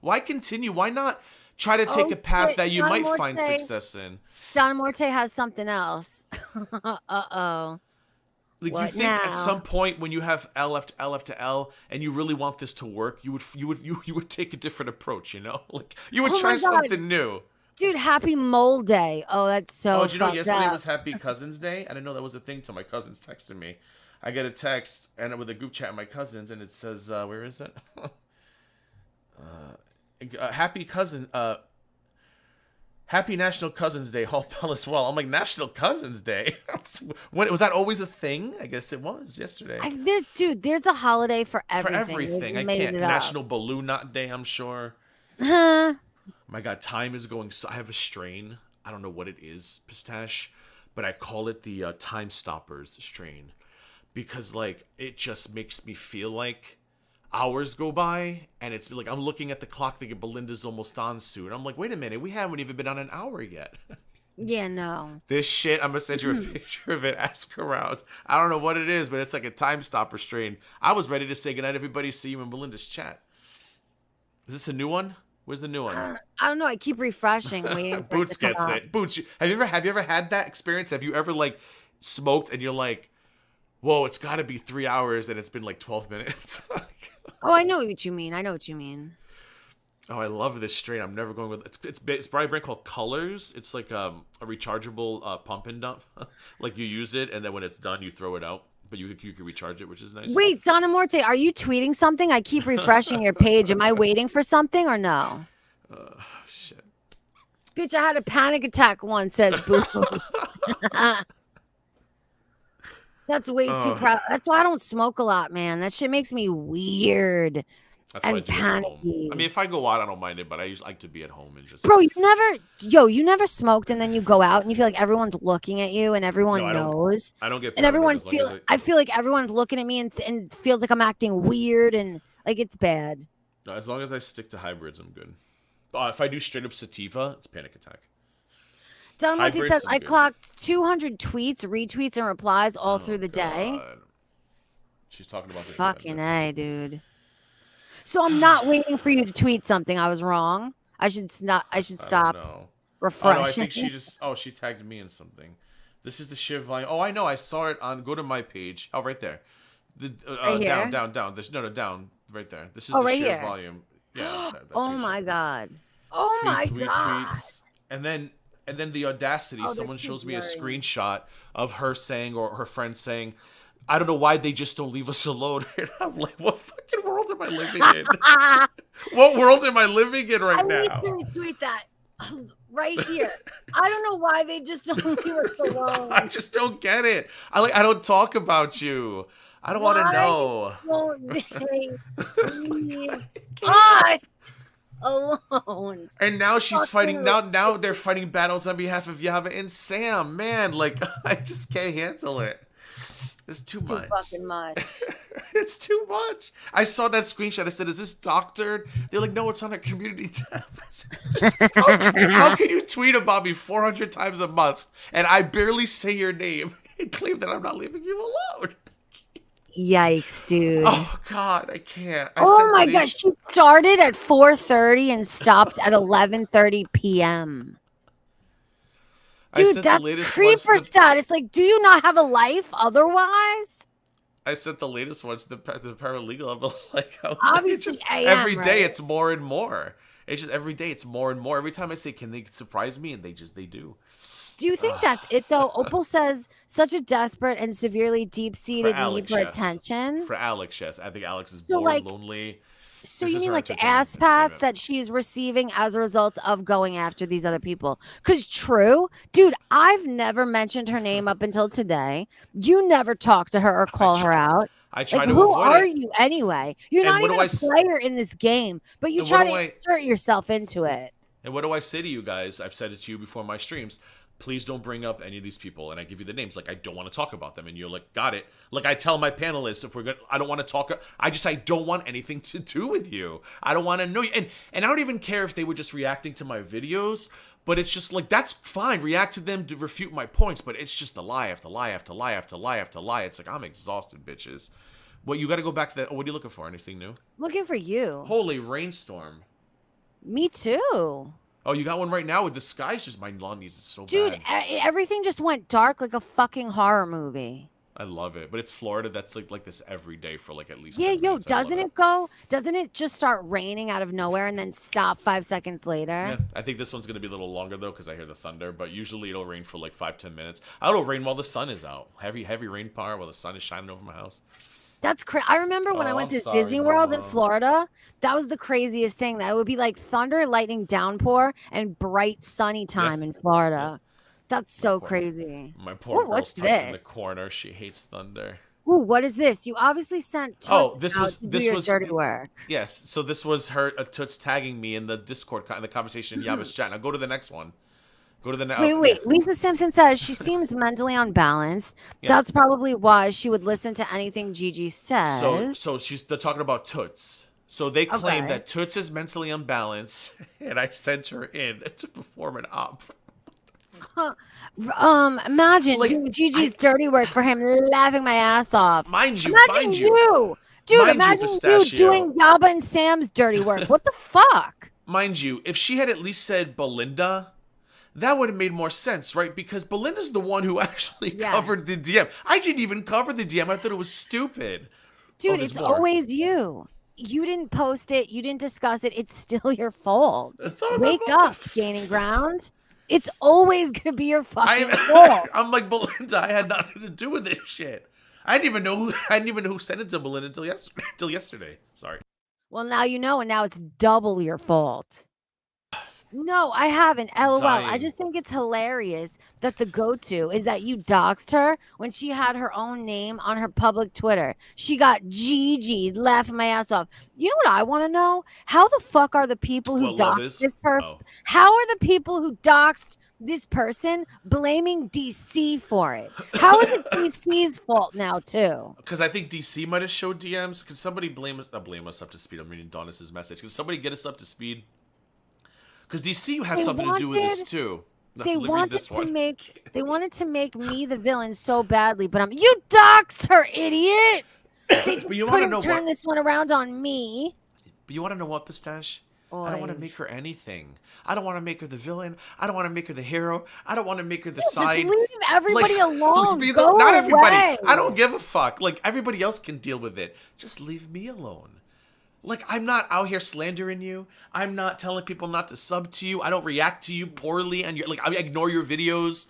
Why continue? Why not try to take a path that you might find success in? Don Morte has something else. Uh-oh. You think at some point when you have L after L and you really want this to work, you would take a different approach, you would try something new. Dude, happy Mole Day. Oh, that's so Oh, did you know yesterday up. was Happy Cousins Day? I didn't know that was a thing till my cousins texted me. I get a text and with a group chat of my cousins and it says, where is it? Happy National Cousins Day, Hall Bell as well. I'm like, National Cousins Day? When, was that always a thing? I guess it was yesterday. Dude, there's a holiday for everything. For everything. I can't. National Balloon Knot Day, I'm sure. My God, time is going. I have a strain. I don't know what it is, Pistache, but I call it the Time Stoppers strain because it just makes me feel like hours go by and it's I'm looking at the clock thinking Belinda's almost on soon. I'm like, wait a minute, we haven't even been on an hour yet. Yeah, no. This shit, I'm gonna send you a picture of it. Ask around. I don't know what it is, but it's like a Time Stopper strain. I was ready to say goodnight, everybody. See you in Belinda's chat. Is this a new one? Where's the new one? I don't know. I keep refreshing, waiting. Boots gets it. Boots, have you ever had that experience? Have you ever smoked and you're like, whoa, it's got to be 3 hours and it's been 12 minutes? Oh, I know what you mean. Oh, I love this strain. I'm never going with it's probably a brand called Colors. It's like a rechargeable pump and dump. You use it and then when it's done, you throw it out. But you can recharge it, which is nice. Wait, Donna Morte, are you tweeting something? I keep refreshing your page. Am I waiting for something or no? Shit. Bitch, I had a panic attack once, says Boo. That's way too proud. That's why I don't smoke a lot, man. That shit makes me weird. That's and panicky. I mean, if I go out, I don't mind it, but I usually like to be at home and just. Bro, you never smoked, and then you go out and you feel like everyone's looking at you and everyone knows. I don't get. And everyone I feel like everyone's looking at me and feels like I'm acting weird and it's bad. No, as long as I stick to hybrids, I'm good. If I do straight up sativa, it's panic attack. Don Monty says I clocked 200 tweets, retweets, and replies all through the day. She's talking about fucking A, dude. So I'm not waiting for you to tweet something. I was wrong. I should stop refreshing. Oh, no, I think she tagged me in something. This is the Shiv volume. Oh, I know. I saw it on. Go to my page. Oh, right there. Down. Down. Right there. This is the right Shiv here. volume. Yeah. Oh my God. Oh my God. Tweets. And then the audacity. Someone shows me a screenshot of her saying, or her friend saying, I don't know why they just don't leave us alone. And I'm like, what fucking world am I living in? What world am I living in right now? I need to retweet that right here. I don't know why they just don't leave us alone. I just don't get it. I don't talk about you. I don't want to know. Won't they leave us alone? And now she's fighting. Now they're fighting battles on behalf of Yava and Sam. Man, I just can't handle it. It's too much. Too fucking much. It's too much. I saw that screenshot. I said, is this doctored? They're like, no, it's on a community tab. How can you tweet about me 400 times a month and I barely say your name and claim that I'm not leaving you alone? Yikes, dude. Oh, God, I can't. Oh, my God. She started at 4:30 and stopped at 11:30 p.m. I Dude, sent the that's latest ones. creeper status. Like, do you not have a life otherwise? I sent the latest ones to the paralegal. I'm like, I was like, it's Obviously, just AM, every day right? it's more and more. It's just every day it's more and more. Every time I say, can they surprise me, and they do. Do you think that's it though? Opal says such a desperate and severely For deep-seated need Alex, for yes. attention. For Alex, yes. I think Alex is So bored, like lonely. so This you is mean her like the ass pats entertainment. that she's receiving as a result of going after these other people? Cause true, dude, I've never mentioned her name up until today. You never talk to her or I call her try, out. I Like, try to who avoid are it. you anyway? You're And not what do even a player in this game, but you and what try do to I insert yourself into it. And what do I say to you guys? I've said it to you before my streams. Please don't bring up any of these people. And I give you the names. Like, I don't want to talk about them. And you're like, got it. Like, I tell my panelists, if we're going to, I don't want to talk. I don't want anything to do with you. I don't want to know you. And I don't even care if they were just reacting to my videos. But it's just like, that's fine. React to them to refute my points. But it's just the lie after lie after lie after lie after lie. It's like, I'm exhausted, bitches. Well, you got to go back to that. Oh, what are you looking for? Anything new? Looking for you. Holy rainstorm. Me too. Oh, you got one right now with the skies. Just my lawn needs it so Dude, bad. everything just went dark like a fucking horror movie. I love it, but it's Florida. That's like this every day for like at least Yeah, 10 yo, minutes. I love it. doesn't it just start raining out of nowhere and then stop 5 seconds Yeah, later? I think this one's gonna be a little longer though because I hear the thunder. But usually it'll rain for like 5-10 minutes. It'll rain while the sun is out. Heavy rain power while the sun is shining over my house. That's crazy. I remember when I Oh, went I'm to sorry, Disney World in Mama. Florida. That was the craziest thing. That would be like thunder, lightning, downpour, and bright sunny Yeah, time in yeah. Florida. That's My so poor, crazy. my poor Oh, girl's what's tucked in the this? corner. She hates thunder. Ooh, what is this? You obviously sent Oh, Toots out to do this your was dirty work. yes. So this was her Toots tagging me in the Discord in the conversation. Yeah, I Mhm. was chatting. Now go to the next one. Go to the next. Wait, Yeah, wait. Lisa Simpson says she seems mentally unbalanced. yeah. That's probably why she would listen to anything Gigi So says. they're talking about Toots. So they claim Okay. that Toots is mentally unbalanced, and I sent her in to perform an op. Huh. Imagine Like doing Gigi's dirty work for him, laughing my ass off. mind you, Imagine you, dude. mind you, Imagine you Pistachio, doing Yaba and Sam's dirty work. What the fuck? mind you, if she had at least said Belinda, that would have made more sense, right? Because Belinda's the one who actually Yeah. covered the DM. I didn't even cover the DM. I thought it was stupid. Dude, There's it's more. always you. You didn't post it. You didn't discuss it. It's still your fault. It's all my Wake fault. up, gaining ground. It's always gonna be your fucking I'm, fault. I'm like Belinda. I had nothing to do with this shit. I didn't even know who sent it to Belinda until yesterday. Sorry. Well, now you know, and now it's double your fault. No, I haven't. LOL. I Dying. just think it's hilarious that the go-to is that you doxed her when she had her own name on her public Twitter. She got Gigi laughing my ass off. You know what I want to know? How the fuck are the people who What love doxed is? this person? Oh. How are the people who doxed this person blaming DC for it? How is it DC's fault now too? Because I think DC might have showed DMs. Can somebody blame us up to speed? I'm reading Donis's message. Can somebody get us up to speed? Because DC had something to do with this too. No, They read wanted this to one. make me the villain so badly, but you doxed her, idiot. They just But you want to couldn't know turn what? this one around on me. But you want to know what, Pistache? I don't want to Oy. make her anything. I don't want to make her the villain. I don't want to make her the hero. I don't want to make her the Just side. leave everybody alone. be Go not everybody. away. I don't give a fuck. Like everybody else can deal with it. Just leave me alone. Like I'm not out here slandering you. I'm not telling people not to sub to you. I don't react to you poorly, and you're like I ignore your videos.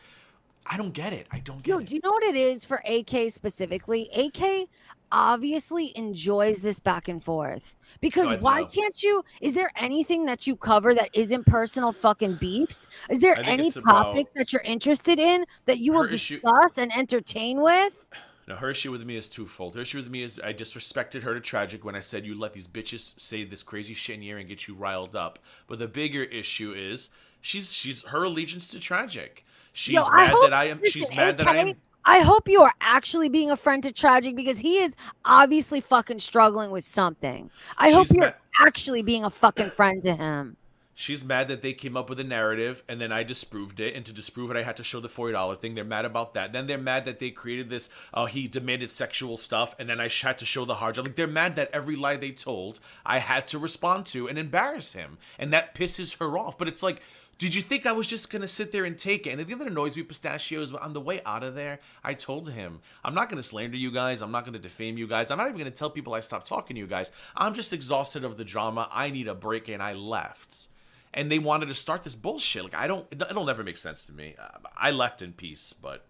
I don't get it. I don't get Yo, it. do you know what it is for AK specifically? AK obviously enjoys this back and forth because God, why no. can't you? Is there anything that you cover that isn't personal fucking beefs? Is there I think any it's about- topics that you're interested in that you will Her issue- discuss and entertain with? No, her issue with me is twofold. Her issue with me is I disrespected her to tragic when I said you let these bitches say this crazy shit in your ear and get you riled up. But the bigger issue is she's her allegiance to tragic. She's Yo, mad hope- that I am. listen, She's mad that I am. AK, I hope you are actually being a friend to Tragic because he is obviously fucking struggling with something. I hope She's you're mad- actually being a fucking friend to him. She's mad that they came up with a narrative and then I disproved it. And to disprove it, I had to show the $40 thing. They're mad about that. Then they're mad that they created this. He demanded sexual stuff, and then I had to show the hard drive. Like they're mad that every lie they told, I had to respond to and embarrass him, and that pisses her off. But it's like, Did you think I was just gonna sit there and take it? And the thing that annoys me, Pistachio, is on the way out of there, I told him, I'm not gonna slander you guys. I'm not gonna defame you guys. I'm not even gonna tell people I stopped talking to you guys. I'm just exhausted of the drama. I need a break, and I left. And they wanted to start this bullshit. Like it'll never make sense to me. I left in peace, but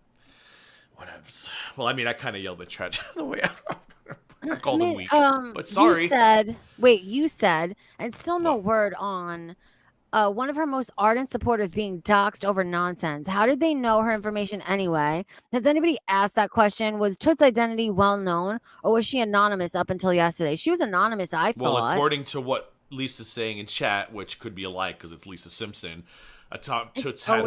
whatever. Well, I mean, I kind of yelled at Tragic on the way out. I called him weak, but sorry. You said, and still no word on one of her most ardent supporters being doxxed over nonsense. How did they know her information anyway? Has anybody asked that question? Was Toot's identity well known, or was she anonymous up until yesterday? She was anonymous, I thought. Well, according to what Lisa's saying in chat, which could be a lie because it's Lisa Simpson, Toots had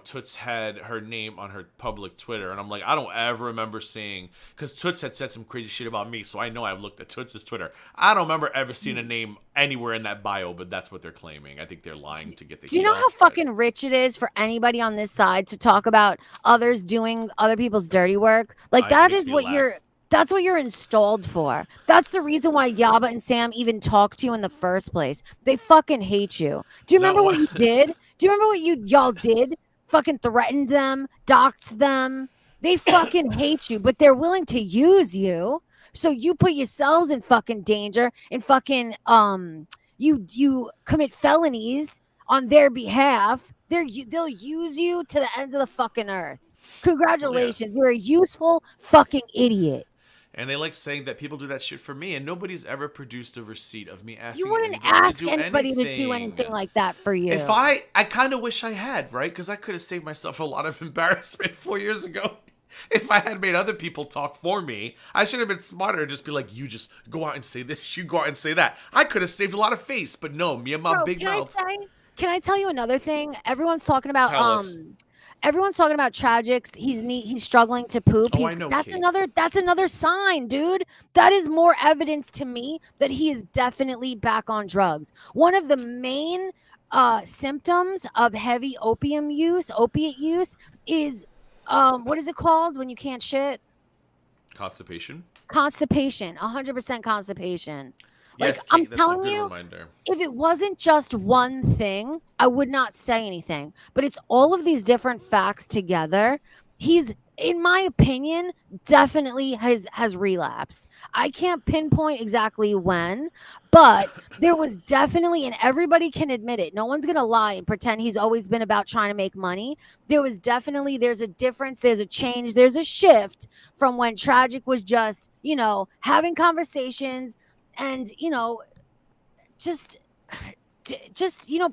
Toots had her name on her public Twitter, and I'm like, I don't ever remember seeing, because Toots had said some crazy shit about me, so I know I've looked at Toots' Twitter. I don't remember ever seeing a name anywhere in that bio, but that's what they're claiming. I think they're lying to get the. Do you know how fucking rich it is for anybody on this side to talk about others doing other people's dirty work? Like that is what That's what you're installed for. That's the reason why Yaba and Sam even talk to you in the first place. They fucking hate you. Do you remember what you did? Do you remember what y'all did? Fucking threatened them, doxed them. They fucking hate you, but they're willing to use you. So you put yourselves in fucking danger and fucking you commit felonies on their behalf. They'll use you to the ends of the fucking earth. Congratulations. You're a useful fucking idiot. And they like saying that people do that shit for me, and nobody's ever produced a receipt of me asking. You wouldn't ask anybody to do anything like that for you. If I kind of wish I had, right? Because I could have saved myself a lot of embarrassment 4 years ago. If I had made other people talk for me, I should have been smarter. Just be like, you just go out and say this, you go out and say that. I could have saved a lot of face, but no, me and my big mouth. Can I tell you another thing? Everyone's talking about Everyone's talking about Tragic's. He's struggling to poop. I know. That's another sign, dude. That is more evidence to me that he is definitely back on drugs. One of the main symptoms of heavy opiate use is what is it called when you can't shit? Constipation. 100% constipation. Yes, like, Kate, that's a good reminder. If it wasn't just one thing, I would not say anything. But it's all of these different facts together. He's, in my opinion, definitely has relapsed. I can't pinpoint exactly when, but there was definitely, and everybody can admit it, no one's going to lie and pretend he's always been about trying to make money. There's a difference, there's a change, there's a shift from when Tragic was just, having conversations, and just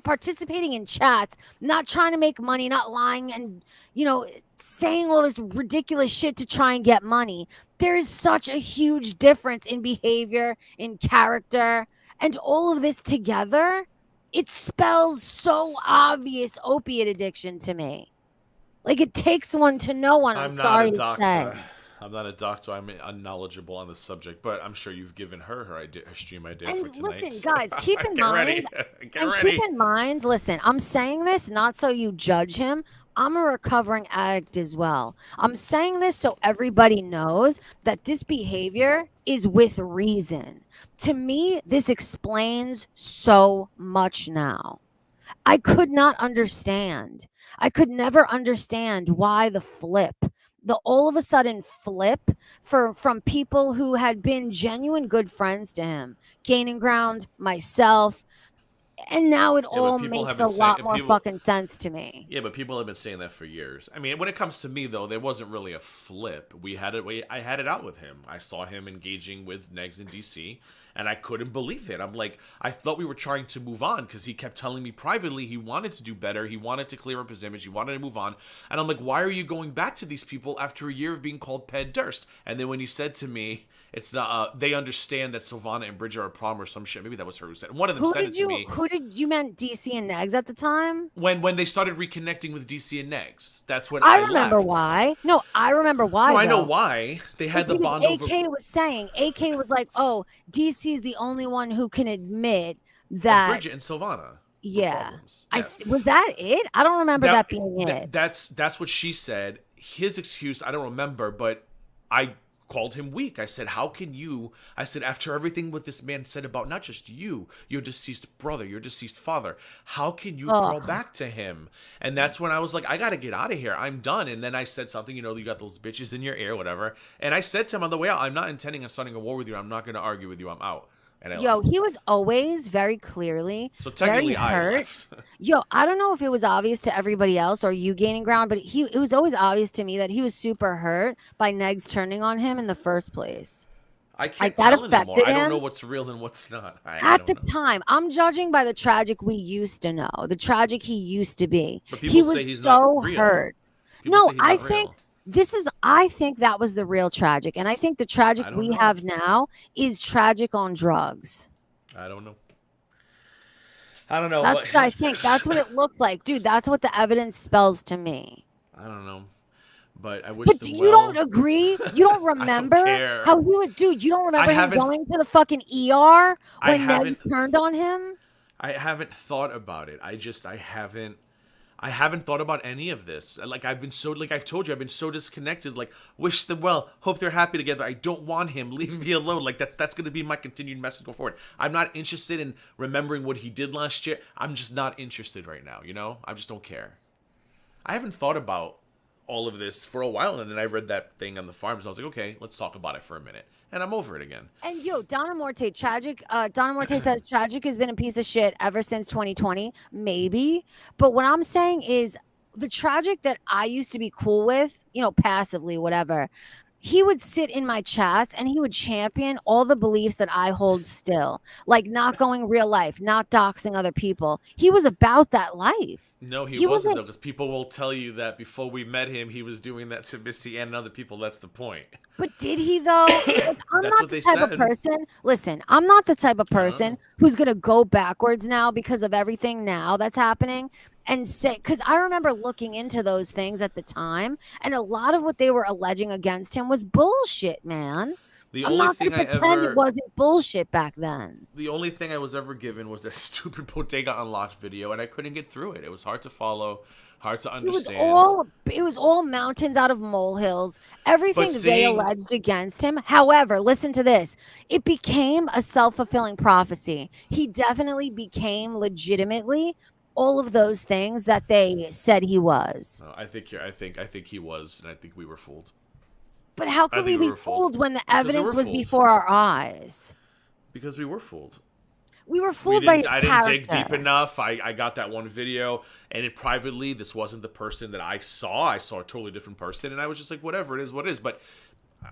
participating in chats, not trying to make money, not lying, and saying all this ridiculous shit to try and get money. There is such a huge difference in behavior, in character, and all of this together, it spells so obvious opiate addiction to me. Like, it takes one to know one. I'm sorry to say. I'm not a doctor. I'm unknowledgeable on the subject, but I'm sure you've given her stream idea and for tonight. Listen, guys, keep in mind. Keep in mind. Listen, I'm saying this not so you judge him. I'm a recovering addict as well. I'm saying this so everybody knows that this behavior is with reason. To me, this explains so much now. I could not understand. I could never understand why the all of a sudden flip from people who had been genuine good friends to him, gaining ground, myself, and now it all makes a lot more fucking sense to me. Yeah, but people have been saying that for years. I mean, when it comes to me, though, there wasn't really a flip. I had it out with him. I saw him engaging with Negs in DC, and I couldn't believe it. I'm like, I thought we were trying to move on because he kept telling me privately he wanted to do better. He wanted to clear up his image. He wanted to move on. And I'm like, why are you going back to these people after a year of being called Ped Durst? And then when he said to me, it's not, they understand that Sylvana and Bridget are a problem or some shit. Maybe that was her who said it. One of them said it to me. Who did you meant DC and Negs at the time? When they started reconnecting with DC and Negs. That's when I remember left. Why. No, I remember why. No, I know why. They had the bond AK was saying. AK was like, oh, DC is the only one who can admit that. Bridget and Sylvana. Yeah. Yes. Was that it? I don't remember that being it. That's what she said. His excuse, I don't remember, but I called him weak. I said, how can you, I said, after everything what this man said about not just you, your deceased brother, your deceased father, how can you crawl Ugh. back to him? And that's when I was like, I got to get out of here. I'm done. And then I said something, you got those bitches in your ear, whatever. And I said to him on the way out, I'm not intending on starting a war with you. I'm not going to argue with you. I'm out. And I Yo, left. he was always very clearly So very technically I hurt. left. Yo, I don't know if it was obvious to everybody else or you gaining ground, but it was always obvious to me that he was super hurt by Negs turning on him in the first place. I can't Like that tell anymore. affected I don't know him what's real and what's not. I at the don't know. time. I'm judging by the tragic we used to know, the tragic he used to be. But He people was say he's not so real. hurt. People No, say he's I not think real. I think that was the real tragic. And I think the tragic I don't we know. have now is tragic on drugs. I don't know. I don't know, That's but what I think. That's what it looks like. Dude, that's what the evidence spells to me. I don't know. But I wish But them you well. don't agree? You don't I don't remember care. how he was, dude, you don't I remember him haven't going to the fucking ER I when Ned haven't turned on him? I haven't thought about it. I haven't thought about any of this. Like I've been so like I've told you, I've been so disconnected. Like wish them well, hope they're happy together. I don't want him. Leave me alone. Like that's gonna be my continued message going forward. I'm not interested in remembering what he did last year. I'm just not interested right now. I just don't care. I haven't thought about all of this for a while, and then I read that thing on the farms. And I was like, okay, let's talk about it for a minute, and I'm over it again. And yo, Donna Morte, tragic. Donna Morte says tragic has been a piece of shit ever since 2020. Maybe, but what I'm saying is the tragic that I used to be cool with, passively, whatever. He would sit in my chats and he would champion all the beliefs that I hold still, like not going real life, not doxing other people. He was about that life. No, he He wasn't wasn't though, because people will tell you that before we met him, he was doing that to Missy and other people. That's the point. But did he though? Like, I'm That's not what the they type of said. person. Listen, I'm not the type of I don't person know. who's gonna go backwards now because of everything now that's happening and say because I remember looking into those things at the time, and a lot of what they were alleging against him was bullshit, man. The I'm only not gonna thing I pretend it ever, wasn't bullshit back then. the only thing I was ever given was that stupid Bodega Unlocked video, and I couldn't get through it. It was hard to follow, hard to understand. It was all mountains out of molehills. Everything But they seeing, alleged against him. However, listen to this. It became a self-fulfilling prophecy. He definitely became legitimately all of those things that they said he was. I think he was, and I think we were fooled. But how I could we think we be were fooled fooled when the because we evidence were was fooled. before our eyes? Because we were fooled. We were We fooled by didn't. his I didn't dig deep character. enough. I got that one video, and it privately, this wasn't the person that I saw. I saw a totally different person, and I was just like, whatever, it is what it is. But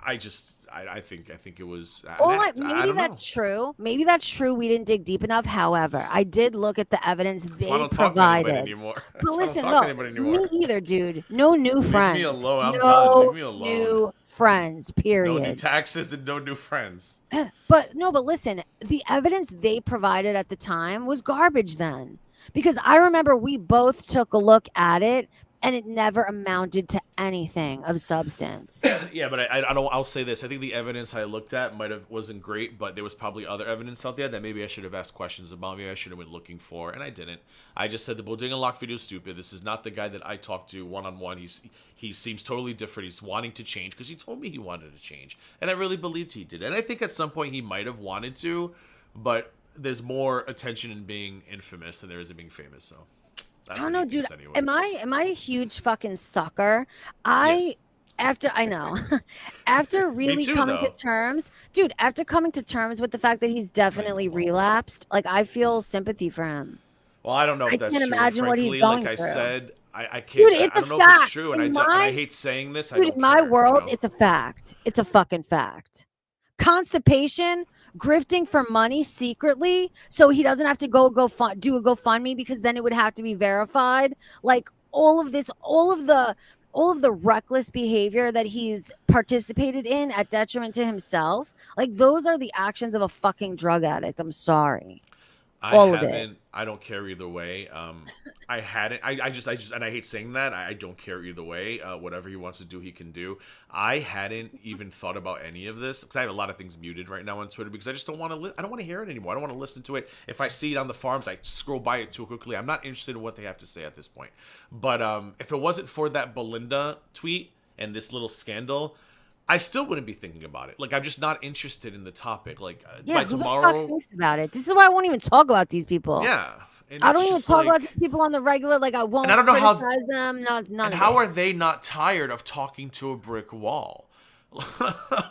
I think it was an act. I Maybe don't know. that's true. Maybe that's true. We didn't dig deep enough. However, I did look at the evidence That's why I they don't talk to anybody provided. anymore. But That's why I don't listen, talk to look, anybody me anymore. either, dude. No new Leave me friends. alone. I'm done. Leave No me alone. new friends, No new period. taxes and no new friends. But listen, the evidence they provided at the time was garbage then. Because I remember we both took a look at it and it never amounted to anything of substance. Yeah, but I don't. I'll say this. I think the evidence I looked at wasn't great, but there was probably other evidence out there that maybe I should have asked questions about. Maybe I should have been looking for, and I didn't. I just said the Bodega Lock video is stupid. This is not the guy that I talked to one on one. He seems totally different. He's wanting to change because he told me he wanted to change, and I really believed he did. And I think at some point he might have wanted to, but there's more attention in being infamous than there is in being famous. So. That's I don't what know, he dude. thinks anyway. Am I a huge fucking sucker? Yes. After I know, after really too, coming to though. terms, dude, after coming to terms with the fact that he's definitely relapsed, like I feel sympathy for him. Well, I don't know I if that's can't true. imagine what he's Frankly, going like I through. said, I can't. Dude, I it's a don't know if it's fact. true, and In I hate saying this. I Dude, don't in my care, world, you know? it's a fact. It's a fucking fact. Constipation, grifting for money secretly, so he doesn't have to do a GoFundMe because then it would have to be verified. Like all of this, all of the reckless behavior that he's participated in at detriment to himself. Like those are the actions of a fucking drug addict. I'm sorry. I All of it. haven't. I don't care either way. I hadn't. I just, and I hate saying that. I don't care either way. Whatever he wants to do, he can do. I hadn't even thought about any of this because I have a lot of things muted right now on Twitter because I just don't want to. I don't want to hear it anymore. I don't want to listen to it. If I see it on the farms, I scroll by it too quickly. I'm not interested in what they have to say at this point. But if it wasn't for that Belinda tweet and this little scandal, I still wouldn't be thinking about it. Like, I'm just not interested in the topic. Like, Yeah, by who the fuck tomorrow, thinks about it? This is why I won't even talk about these people. yeah. And I it's don't even just talk about these like, people on the regular. Like I and I won't don't know how, criticize them. None and of how it. are they not tired of talking to a brick wall?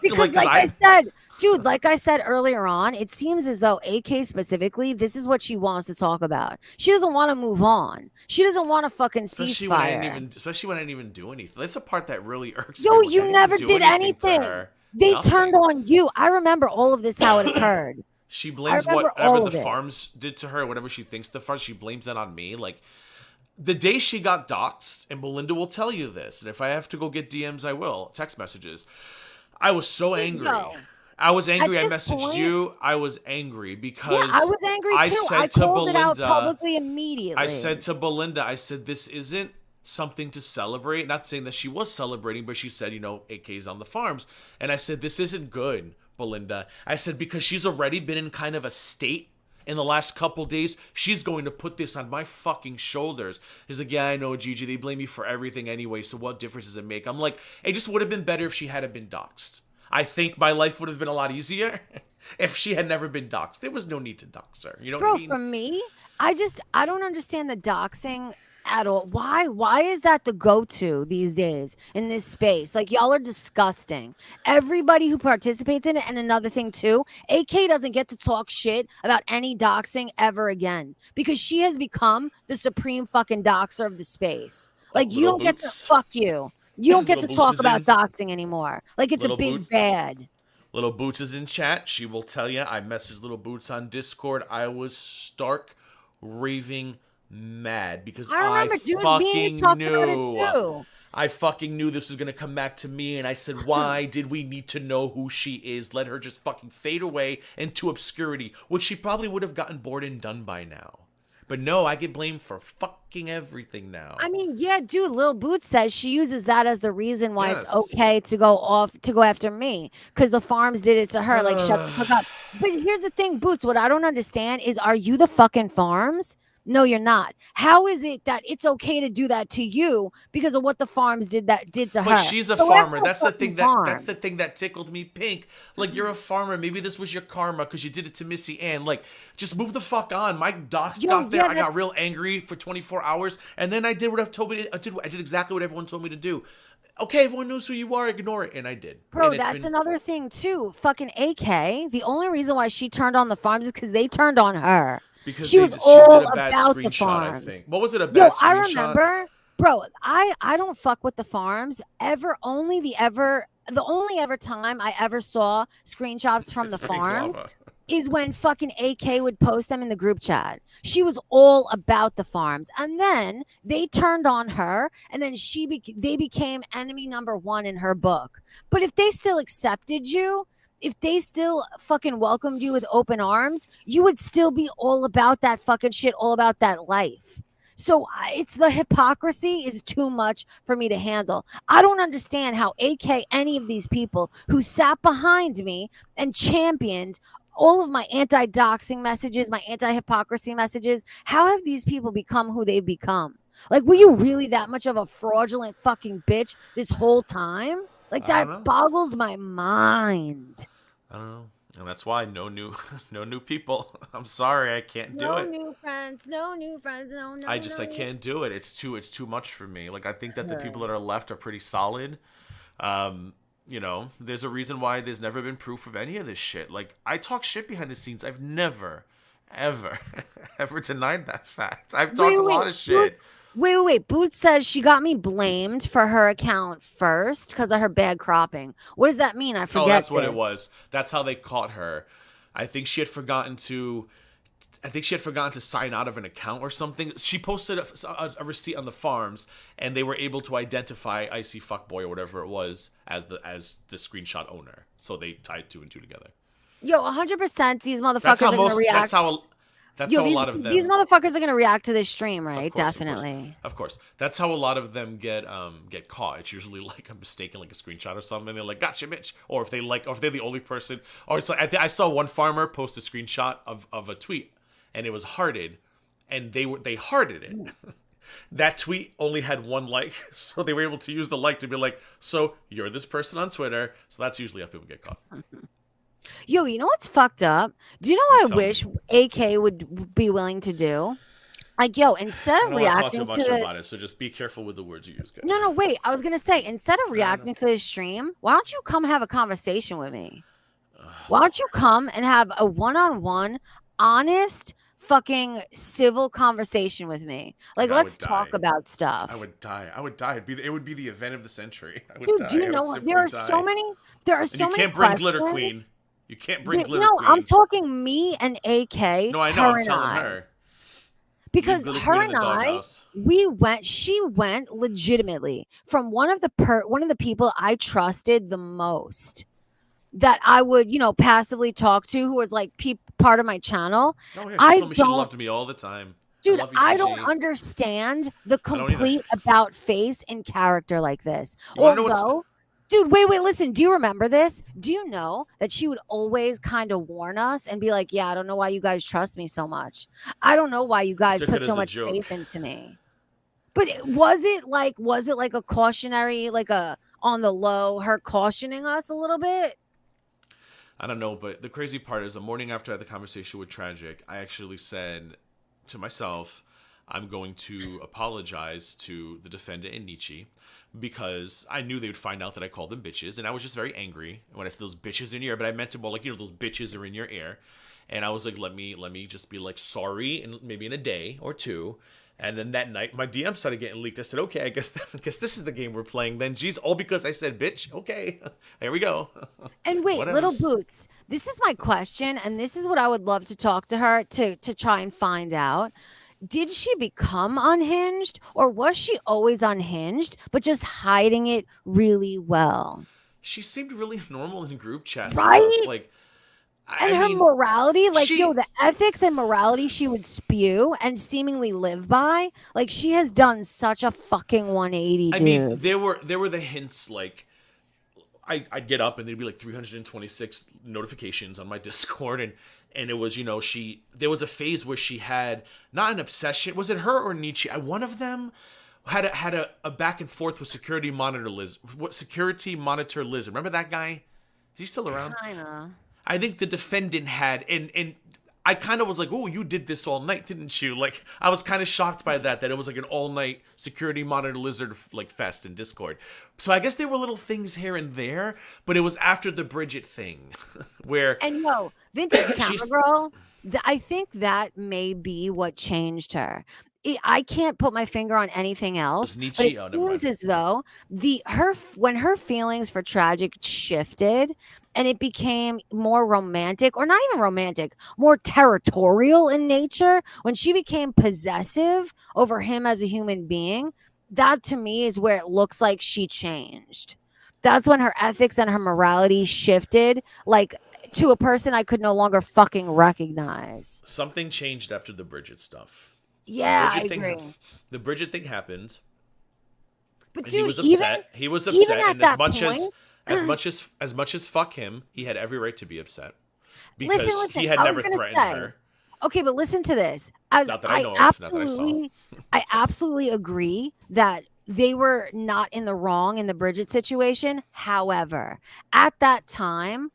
Because, Like, 'cause like I said, dude, like I said earlier on, it seems as though AK specifically, this is what she wants to talk about. She doesn't want to move on. She doesn't want a fucking ceasefire. especially when I didn't even do anything. That's the part that really irks me. Yo, Like, I you didn't even never do did anything to anything. her. They turned Nothing. on you. I remember all of this, how it occurred. She I blames remember whatever all the of it. farms did to her, whatever she thinks the farms, she blames that on me. Like, the day she got doxxed, and Belinda will tell you this, and if I have to go get DMs, I will, text messages. I was so angry. Yo, I was at angry. I this messaged point, you. I was angry yeah, I because was angry I too. I said to called it out Belinda, publicly immediately. I said to Belinda, I said, this isn't something to celebrate. Not saying that she was celebrating, but she said, you know, AK's on the farms. And I said, this isn't good, Belinda. I said, because she's already been in kind of a state in the last couple days. She's going to put this on my fucking shoulders. He's like, yeah, I know, Gigi. They blame me for everything anyway, so what difference does it make? I'm like, it just would have been better if she hadn't been doxxed. I think my life would have been a lot easier if she had never been doxxed. There was no need to dox her. You know what I mean? for me, I don't understand the doxing at all. Why is that the go-to these days in this space? Like y'all are disgusting. Everybody who participates in it, and another thing too, AK doesn't get to talk shit about any doxing ever again because she has become the supreme fucking doxer of the space. Like you Little don't get to Boots. fuck you. You don't get Little to Boots talk is about in. doxing anymore. Like it's a Little big Boots. bad. Little Boots is in chat. She will tell you. I messaged Little Boots on Discord. I was stark raving mad because I remember dude being fucking talked about it knew. too. I fucking knew this was gonna come back to me, and I said, why did we need to know who she is? Let her just fucking fade away into obscurity, which she probably would have gotten bored and done by now. But no, I get blamed for fucking everything now. I mean, yeah, dude, Lil Boots says she uses that as the reason why it's Yes. okay to go after me because the farms did it to her. Like, shut the fuck up. But here's the thing, Boots, what I don't understand is are you the fucking farms? No, you're not. How is it that it's okay to do that to you because of what the farms did to her? But she's a Go farmer. after That's the fucking thing that's the farms. thing that tickled me pink. Like, you're a farmer. Maybe this was your karma because you did it to Missy Ann. Like, just move the fuck on. My docs Yo, got there. yeah, I got real angry for 24 hours, and then I did what I've told me to, I did exactly what everyone told me to do. Okay, everyone knows who you are. Ignore it, and I did. Bro, And that's another thing too. Fucking AK. The only reason why she turned on the farms is because they turned on her. because She was she all did a bad about the screenshot. I farms. think. What was it? A Yo, bad I screenshot? remember, bro. I don't fuck with the farms ever. The only ever time I ever saw screenshots from It's the pink farm lava. is when fucking AK would post them in the group chat. She was all about the farms, and then they turned on her, and then they became enemy number one in her book. But if they still accepted you, if they still fucking welcomed you with open arms, you would still be all about that fucking shit, all about that life. So it's the hypocrisy is too much for me to handle. I don't understand how AK, any of these people who sat behind me and championed all of my anti-doxing messages, my anti-hypocrisy messages, how have these people become who they've become? Like, were you really that much of a fraudulent fucking bitch this whole time? Like, I don't that know. boggles my mind. I don't know. And that's why no new no new people. I'm sorry, I can't do No it. new friends, no new friends, no. I can't do it. It's too much for me. Like, I think that the people that are left are pretty solid. You know, there's a reason why there's never been proof of any of this shit. Like, I talk shit behind the scenes. I've never, ever, ever denied that fact. I've talked a lot of shit. Wait. Boots says she got me blamed for her account first because of her bad cropping. What does that mean? I forget. Oh, that's what this. it was. That's how they caught her. I think she had forgotten to sign out of an account or something. She posted a receipt on the farms, and they were able to identify Icy Fuckboy or whatever it was as the screenshot owner. So they tied two and two together. Yo, 100%. These motherfuckers That's how are gonna react. That's how a lot of them. These motherfuckers are gonna react to this stream, right? Of course, Definitely. Of course. That's how a lot of them get caught. It's usually like a mistaken like a screenshot or something. And they're like, "Gotcha, bitch." Or if they're the only person. Or it's like I saw one farmer post a screenshot of a tweet, and it was hearted, and they hearted it. That tweet only had 1 like, so they were able to use the like to be like, so you're this person on Twitter. So that's usually how people get caught. Yo, you know what's fucked up? Do you know what I Tell me. wish AK would be willing to do? Like, yo, instead I of don't want to talk too reacting to much this, about it, so just be careful with the words you use, guys. no, wait. I was gonna say, instead of reacting to this stream, why don't you come have a conversation with me? Why don't you come and have a one-on-one, honest, fucking civil conversation with me? Like, I let's would die. talk about stuff. I would die. I would die. It would be the event of the century. I would Dude, die. do you I would know simply there are die. so many? There are And so you many can't bring questions. Glitter Queen. You can't bring Glitter No, Queen. I'm talking me and AK. No, I know. Her I'm and telling I. her. Because Glitter her Queen in and the I, doghouse. she went legitimately from one of the people I trusted the most, that I would, passively talk to, who was like part of my channel. Oh yeah, she I told me she don't, loved me all the time. I dude, love you, I don't TG. understand the I don't either. complete about face and character like this. You want to know what's? Although, dude, wait, listen. Do you remember this? Do you know that she would always kind of warn us and be like, yeah, I don't know why you guys trust me so much. I don't know why you guys Took it put so as a much joke. faith into me. But was it like a cautionary, like a on the low, her cautioning us a little bit? I don't know, but the crazy part is the morning after I had the conversation with Tragic, I actually said to myself, I'm going to apologize to the defendant and Nietzsche because I knew they would find out that I called them bitches, and I was just very angry when I said those bitches in your ear, but I meant it more like, those bitches are in your ear. And I was like, let me just be like sorry, and maybe in a day or two. And then that night, my DM started getting leaked. I said, okay, I guess this is the game we're playing then. Geez, all because I said bitch. Okay, here we go. And wait, What Little else? Boots, this is my question, and this is what I would love to talk to her to try and find out. Did she become unhinged, or was she always unhinged, but just hiding it really well? She seemed really normal in group chats with us. Right? Like, And I her mean, morality, like, she. yo, the ethics and morality she would spew and seemingly live by, like, she has done such a fucking 180, I mean, dude. there were the hints like. I'd get up and there'd be like 326 notifications on my Discord, and it was, there was a phase where she had not an obsession. Was it her or Nietzsche? One of them had a back and forth with security monitor Liz. What security monitor Liz? Remember that guy? Is he still around? Kinda. I think the defendant had, and I kind of was like, oh, you did this all night, didn't you? Like, I was kind of shocked by that it was like an all-night security monitor lizard, like, fest in Discord. So I guess there were little things here and there, but it was after the Bridget thing, where... And no, Vintage Camera She's- Girl, I think that may be what changed her. I can't put my finger on anything else, Nietzsche? but it Oh, never mind. seems as though when her feelings for Tragic shifted and it became more romantic, or not even romantic, more territorial in nature, when she became possessive over him as a human being, that to me is where it looks like she changed. That's when her ethics and her morality shifted, like, to a person I could no longer fucking recognize. Something changed after the Bridget stuff. Yeah, I Bridget agree. thing, the Bridget thing happened, But and dude, he was upset. He was upset, at and that point, as much as fuck him, he had every right to be upset because listen, he had I was never gonna threatened say, her. okay, but listen to this. As Not that I I know of, not that I saw. I absolutely agree that they were not in the wrong in the Bridget situation. However, at that time,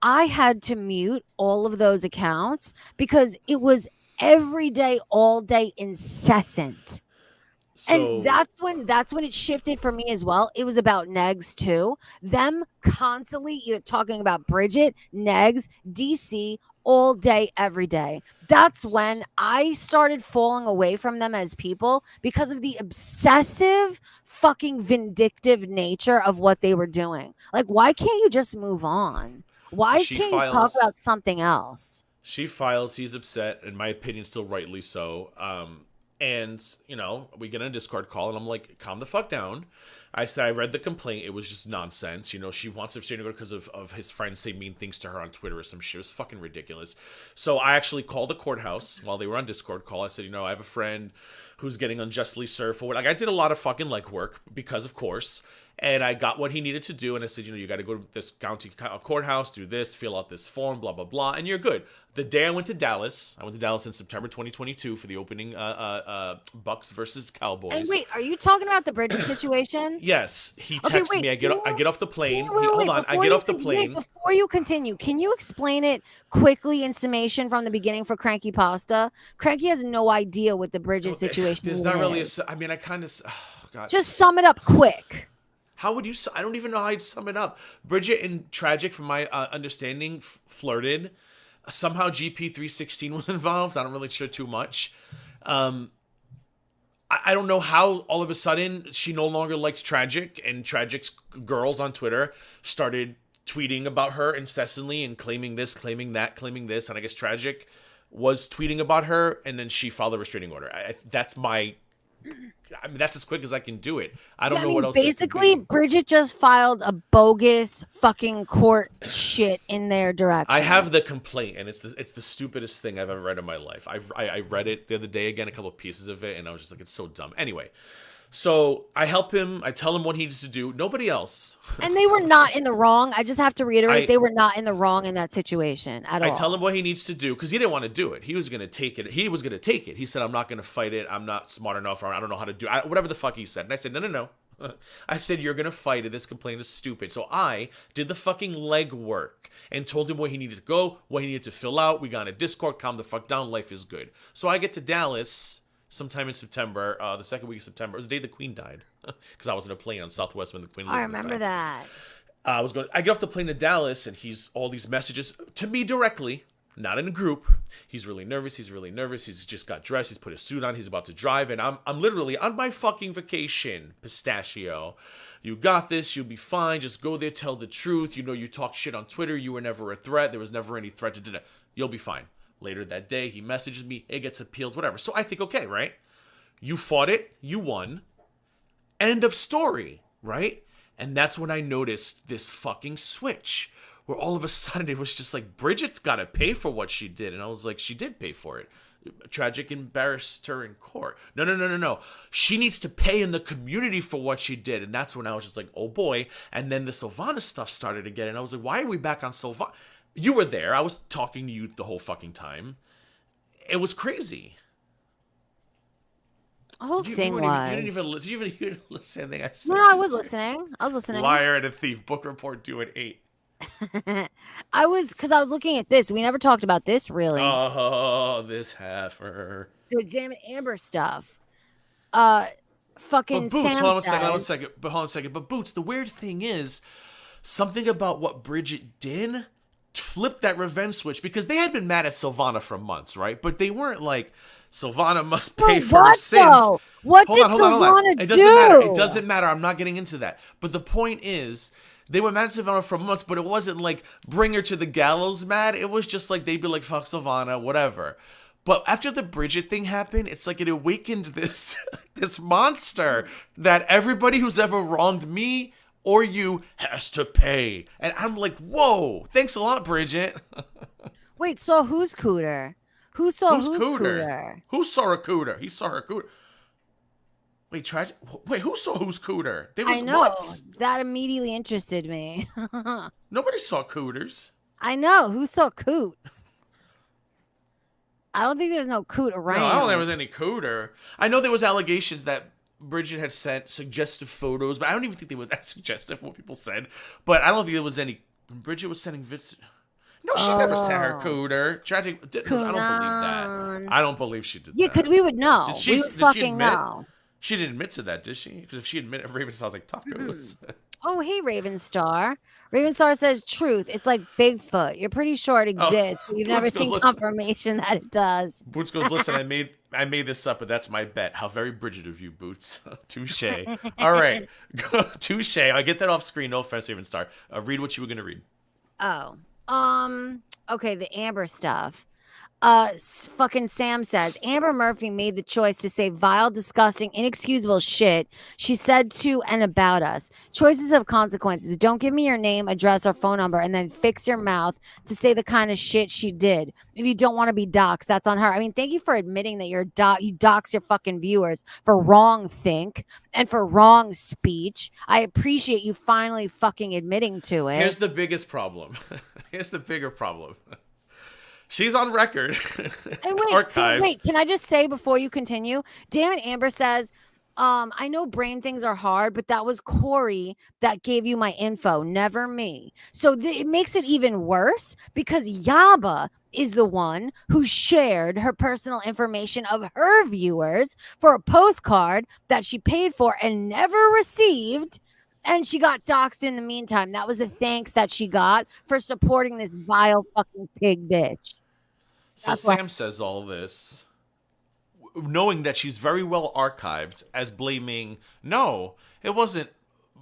I had to mute all of those accounts because it was every day, all day, incessant. So And that's when it shifted for me as well. It was about Negs too. Them constantly either talking about Bridget, Negs, DC all day, every day. That's when I started falling away from them as people because of the obsessive, fucking vindictive nature of what they were doing. Like, why can't you just move on? Why she can't you talk files. about something else? She files. He's upset, in my opinion, still rightly so. And we get on a Discord call, and I'm like, calm the fuck down. I said I read the complaint. It was just nonsense. She wants to stay together because of his friends say mean things to her on Twitter or some shit. It was fucking ridiculous. So I actually called the courthouse while they were on Discord call. I said, I have a friend who's getting unjustly served for what. Like, I did a lot of fucking legwork because, of course. And I got what he needed to do, and I said, you got to go to this county courthouse, do this, fill out this form, blah, blah, blah, and you're good. The day I went to Dallas in September 2022 for the opening Bucks versus Cowboys. And wait, are you talking about the Bridget situation? Yes, he texts me. I get off the plane. Hold on, I get off the plane. Before you continue, can you explain it quickly in summation from the beginning for Cranky Pasta? Cranky has no idea what the Bridget situation is. There's not really I kind of... Oh, God. Just sum it up quick. How would you... I don't even know how I'd sum it up. Bridget and Tragic, from my understanding, flirted. Somehow GP316 was involved. I'm not really sure too much. I don't know how all of a sudden she no longer likes Tragic, and Tragic's girls on Twitter started tweeting about her incessantly and claiming this, claiming that, claiming this. And I guess Tragic was tweeting about her, and then she filed a restraining order. That's as quick as I can do it. I don't know what else. Basically, Bridget just filed a bogus fucking court shit in their direction. I have the complaint, and it's the stupidest thing I've ever read in my life. I read it the other day again, a couple of pieces of it, and I was just like, it's so dumb. Anyway, so I help him. I tell him what he needs to do. Nobody else. And they were not in the wrong. I just have to reiterate, they were not in the wrong in that situation at all. I tell him what he needs to do because he didn't want to do it. He was going to take it. He said, I'm not going to fight it. I'm not smart enough, or I don't know how to do it. Whatever the fuck he said. And I said, no. I said, you're going to fight it. This complaint is stupid. So I did the fucking legwork and told him where he needed to go, what he needed to fill out. We got in a Discord, calm the fuck down. Life is good. So I get to Dallas sometime in September, the second week of September. It was the day the Queen died, because I was in a plane on Southwest when the Queen Elizabeth I remember died. that. I get off the plane to Dallas, and he's all these messages to me directly, not in a group. He's really nervous. He's just got dressed. He's put his suit on. He's about to drive, and I'm literally on my fucking vacation. Pistachio, you got this. You'll be fine. Just go there, tell the truth. You talk shit on Twitter. You were never a threat. There was never any threat to do that. You'll be fine. Later that day, he messages me. It gets appealed, whatever. So I think, okay, right? You fought it. You won. End of story, right? And that's when I noticed this fucking switch, where all of a sudden it was just like, Bridget's got to pay for what she did. And I was like, she did pay for it. Tragic embarrassed her in court. No. She needs to pay in the community for what she did. And that's when I was just like, oh boy. And then the Silvana stuff started again. And I was like, why are we back on Silvana? You were there. I was talking to you the whole fucking time. It was crazy. The whole thing was... You didn't even listen to anything I said. No, I was listening. Liar and a thief. Book report due at 8. Because I was looking at this. We never talked about this, really. Oh, this heifer. The damn Amber stuff. Fucking but Boots, Sam hold on a second. But Boots, the weird thing is, something about what Bridget did flipped that revenge switch, because they had been mad at Silvana for months, right? But they weren't like, Silvana must pay for her sins. Though? What did Silvana do? It doesn't matter. I'm not getting into that. But the point is, they were mad at Silvana for months, but it wasn't like bring her to the gallows mad. It was just like, they'd be like, fuck Silvana, whatever. But after the Bridget thing happened, it's like it awakened this this monster that everybody who's ever wronged me or you has to pay. And I'm like, whoa, thanks a lot, Bridget. Wait, so who's cooter? Who saw who's cooter? Who saw a cooter? He saw her cooter. Wait, Tragic. Wait, who saw who's cooter? I know. What? That immediately interested me. Nobody saw cooters. I know. Who saw coot? I don't think there's no coot around. No, I don't think there was any cooter. I know there was allegations that Bridget had sent suggestive photos, but I don't even think they were that suggestive, what people said. But I don't think there was any. Bridget was sending vids. No, she never sent her cooter. Tragic. I don't believe that. I don't believe she did that. Yeah, because we would know. We would fucking admit? know. She didn't admit to that, did she? Because if she admitted, Raven sounds like tacos. Oh, hey, Ravenstar. Ravenstar says truth. It's like Bigfoot. You're pretty sure it exists. But you've never seen confirmation that it does. Boots goes, listen, I made this up, but that's my bet. How very Bridget of you, Boots. Touche. All right. Touche. I get that off screen. No offense, Ravenstar. Read what you were going to read. Oh. Okay, the Amber stuff. Fucking Sam says Amber Murphy made the choice to say vile, disgusting, inexcusable shit she said to and about us. Choices have consequences. Don't give me your name, address, or phone number, and then fix your mouth to say the kind of shit she did. If you don't want to be doxxed, that's on her. I mean, thank you for admitting that you dox your fucking viewers for wrong think and for wrong speech. I appreciate you finally fucking admitting to it. Here's the biggest problem. Here's the bigger problem. She's on record. And wait, can I just say before you continue? Damn it, Amber says, I know brain things are hard, but that was Corey that gave you my info, never me. So it makes it even worse because Yaba is the one who shared her personal information of her viewers for a postcard that she paid for and never received. And she got doxxed in the meantime. That was the thanks that she got for supporting this vile fucking pig bitch. So Sam says all this, knowing that she's very well archived, as blaming, no, it wasn't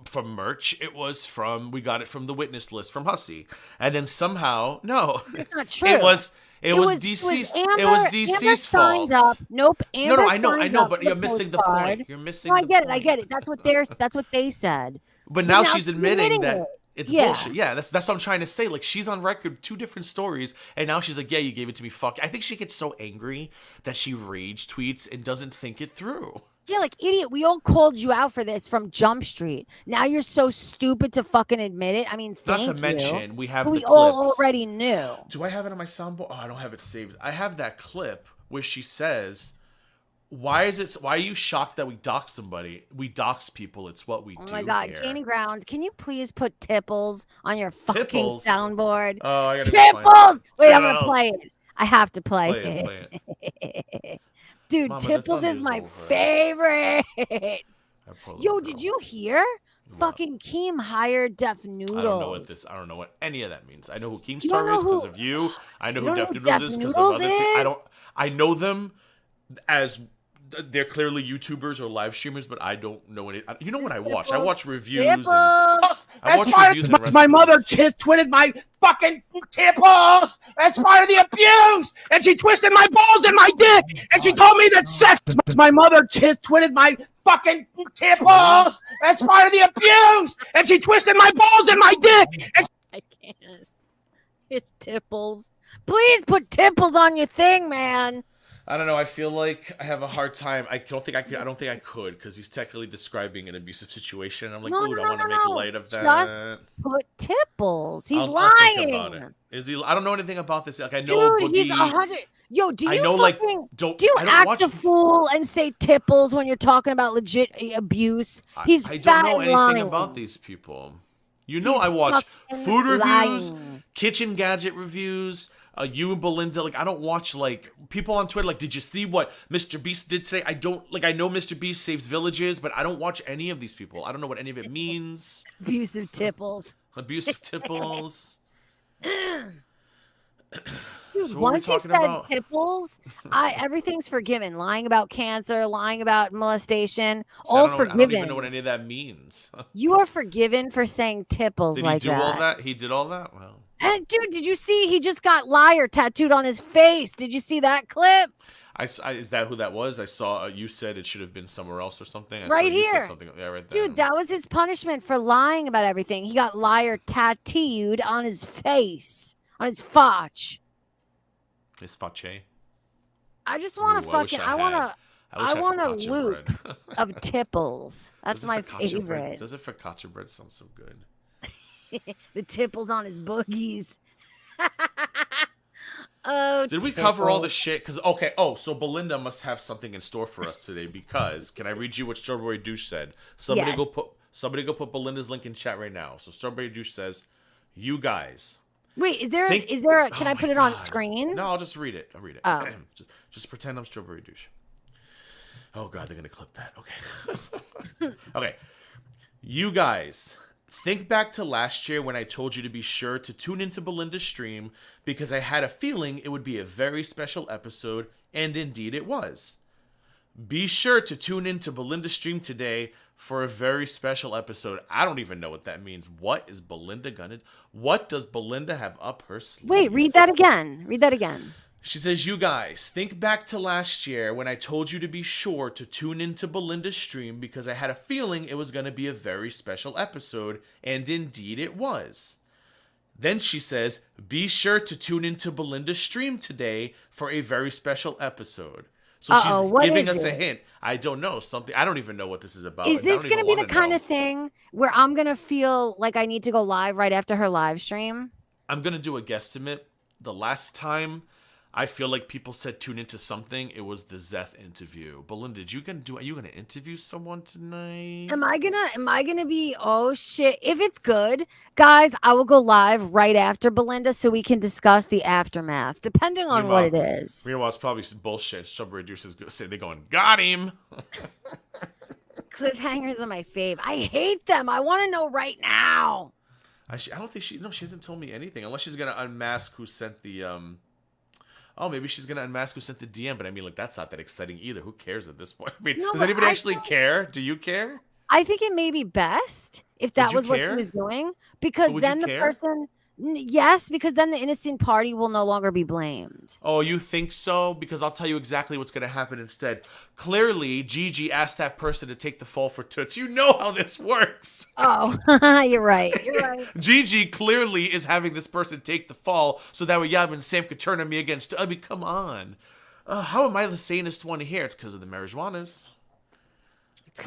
from merch. It was we got it from the witness list from Hussey. And then somehow, no. That's not true. It was DC's. It was DC's fault. Nope. Amber No, I know, but you're missing the point. You're missing the point. I get it. That's what they said. But now she's admitting that it's bullshit. Yeah, that's what I'm trying to say. Like, she's on record 2 different stories, and now she's like, yeah, you gave it to me, fuck. I think she gets so angry that she rage tweets and doesn't think it through. Yeah, like, idiot, we all called you out for this from Jump Street. Now you're so stupid to fucking admit it. I mean, thank you. Not to mention, we have the clips. We all already knew. Do I have it on my soundboard? Oh, I don't have it saved. I have that clip where she says, why are you shocked that we dox somebody? We dox people. It's what we do. Oh my God, here. Gaining ground. Can you please put Tipples on your fucking soundboard? Oh, I gotta Tipples! Wait, I'm gonna play it. I have to play it. Dude, Mama, Tipples is my favorite. Yo, did you hear? What? Fucking Keem hired Def Noodles. I don't know what any of that means. I know who Keemstar is because of you. I know who Def Noodles is because of other people. I know them as they're clearly YouTubers or live streamers, but I don't know any. You know what I watch? I watch reviews. My mother twitted my fucking Tipples. That's part of the abuse. And she twisted my balls and my dick. And she told me that sex. My mother twitted my fucking Tipples. That's part of the abuse. And she twisted my balls and my dick. I can't. It's Tipples. Please put Tipples on your thing, man. I don't know. I feel like I have a hard time. I don't think I could because he's technically describing an abusive situation. I'm like, I want to make light of that. Just put Tipples. He's lying. I'll think about it. Is he? I don't know anything about this. Like, I know. Dude, he's 100. Yo, do you do you act a fool and say Tipples when you're talking about legit abuse? He's I fat don't know and anything lying. about these people. You know, I watch food reviews, kitchen gadget reviews. You and Belinda, like, I don't watch, like, people on Twitter, like, did you see what Mr. Beast did today? I know Mr. Beast saves villages, but I don't watch any of these people. I don't know what any of it means. Abusive Tipples. Abusive Tipples. Dude, So once you said Tipples, everything's forgiven. Lying about cancer, lying about molestation, all forgiven. I don't even know what any of that means. You are forgiven for saying Tipples like that. Did he do all that? He did all that? Well. And dude, did you see he just got liar tattooed on his face? Did you see that clip? Is that who that was? I saw you said it should have been somewhere else or something. Right here. Yeah, right there. Dude, that was his punishment for lying about everything. He got liar tattooed on his face, on his fotch. His fache. I just want to fucking. I want a loop of Tipples. That's my favorite. Does it focaccia bread sound so good? The Tipples on his boogies. Oh, did we cover all the shit? So Belinda must have something in store for us today because can I read you what Strawberry Douche said? Somebody go put Belinda's link in chat right now. So Strawberry Douche says, "You guys." Wait, is there a can I put it on screen? No, I'll just read it. I'll read it. Oh. Just pretend I'm Strawberry Douche. Oh God, they're gonna clip that. Okay. Okay. You guys. Think back to last year when I told you to be sure to tune into Belinda's stream because I had a feeling it would be a very special episode, and indeed it was. Be sure to tune into Belinda's stream today for a very special episode. I don't even know what that means. What does Belinda have up her sleeve? Wait, read that again. She says, you guys, think back to last year when I told you to be sure to tune into Belinda's stream because I had a feeling it was going to be a very special episode, and indeed it was. Then she says, be sure to tune into Belinda's stream today for a very special episode. So she's giving us a hint. I don't know. Something. I don't even know what this is about. Is this going to be the kind of thing where I'm going to feel like I need to go live right after her live stream? I'm going to do a guesstimate. The last time I feel like people said tune into something, it was the Zeth interview. Belinda, are you gonna interview someone tonight? Am I gonna be, oh shit. If it's good, guys, I will go live right after Belinda so we can discuss the aftermath, depending on what it is. Meanwhile, it's probably some bullshit. Some reducers say they're going, got him. Cliffhangers are my fave. I hate them. I want to know right now. I don't think she hasn't told me anything unless she's gonna unmask who sent the Oh, maybe she's gonna unmask who sent the DM, but I mean, like, that's not that exciting either. Who cares at this point? I mean, does anybody actually care? Do you care? I think it may be best if that was what she was doing, because then the person, yes, because then the innocent party will no longer be blamed. Oh, you think so? Because I'll tell you exactly what's going to happen instead. Clearly, Gigi asked that person to take the fall for Toots. You know how this works. Oh, you're right. You're right. Gigi clearly is having this person take the fall so that way Yab and Sam could turn on me against. I mean, come on. How am I the sanest one here? It's because of the marijuanas.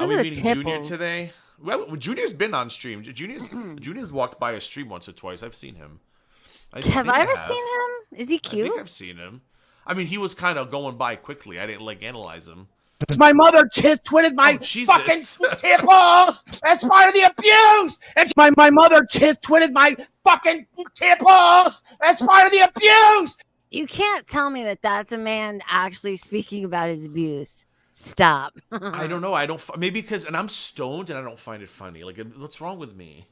Are we meeting Junior today? Well, Junior's been on stream. Junior's walked by a stream once or twice. I've seen him. Have I ever seen him? Is he cute? I think I've seen him. I mean, he was kind of going by quickly. I didn't analyze him. My mother twitted my fucking hippos as part of the abuse. And my mother twitted my fucking hippos as part of the abuse. You can't tell me that that's a man actually speaking about his abuse. Stop. I don't know. Maybe because, and I'm stoned and I don't find it funny. Like, what's wrong with me?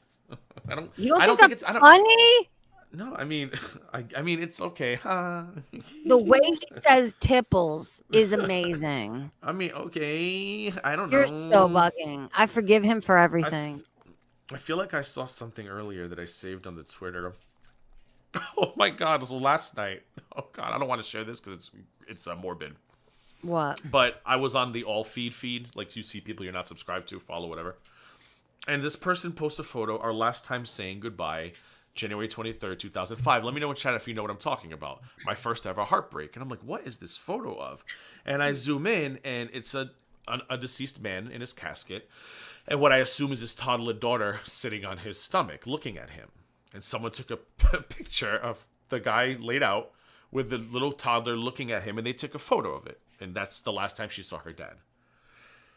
I don't think it's funny. No, I mean, I mean, it's okay. The way he says tipples is amazing. I mean, okay. I don't know. You're so bugging. I forgive him for everything. I feel like I saw something earlier that I saved on the Twitter. Oh my God. So last night. Oh God. I don't want to share this because it's morbid. What? But I was on the all feed, like you see people you're not subscribed to, follow, whatever. And this person posted a photo, our last time saying goodbye, January 23rd, 2005. Let me know in chat if you know what I'm talking about. My first ever heartbreak. And I'm like, what is this photo of? And I zoom in, and it's a deceased man in his casket. And what I assume is his toddler daughter sitting on his stomach, looking at him. And someone took a picture of the guy laid out with the little toddler looking at him, and they took a photo of it. And that's the last time she saw her dad.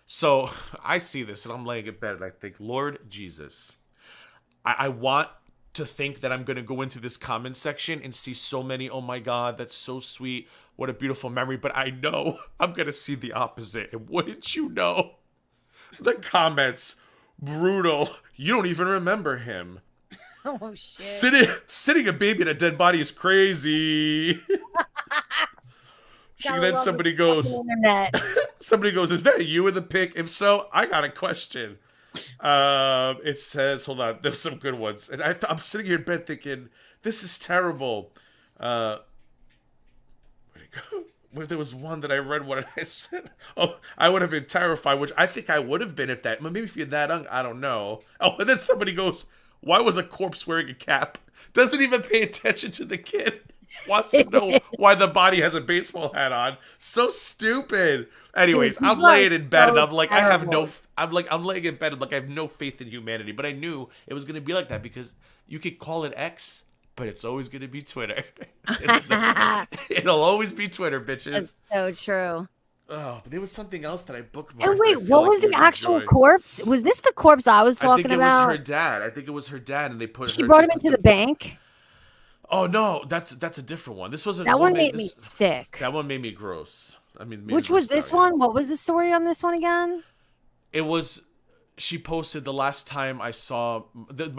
So I see this and I'm laying in bed and I think, Lord Jesus, I want to think that I'm going to go into this comment section and see so many, oh my God, that's so sweet. What a beautiful memory. But I know I'm going to see the opposite. And wouldn't you know? The comments, brutal. You don't even remember him. Oh, shit. Sitting a baby in a dead body is crazy. Then somebody goes, is that you in the pic? If so, I got a question. It says, hold on, there's some good ones. And I'm sitting here in bed thinking, this is terrible. Where'd it go? Where there was one that I read what I said. Oh, I would have been terrified, which I think I would have been maybe if you're that young, I don't know. Oh, and then somebody goes, why was a corpse wearing a cap? Doesn't even pay attention to the kid. Wants to know why the body has a baseball hat on. So stupid. Anyways, I'm laying in bed and I'm like, I'm laying in bed and like I have no faith in humanity. But I knew it was gonna be like that because you could call it X, but it's always gonna be Twitter. It'll always be Twitter, bitches. That's so true. Oh, but there was something else that I bookmarked. And wait, what was the actual corpse? Was this the corpse I was talking about? I think it was her dad, and they put. She brought him into the bank. Oh no, that's a different one. This wasn't. That one made me sick. That one made me gross. I mean, which was this one? What was the story on this one again? It was. She posted the last time I saw the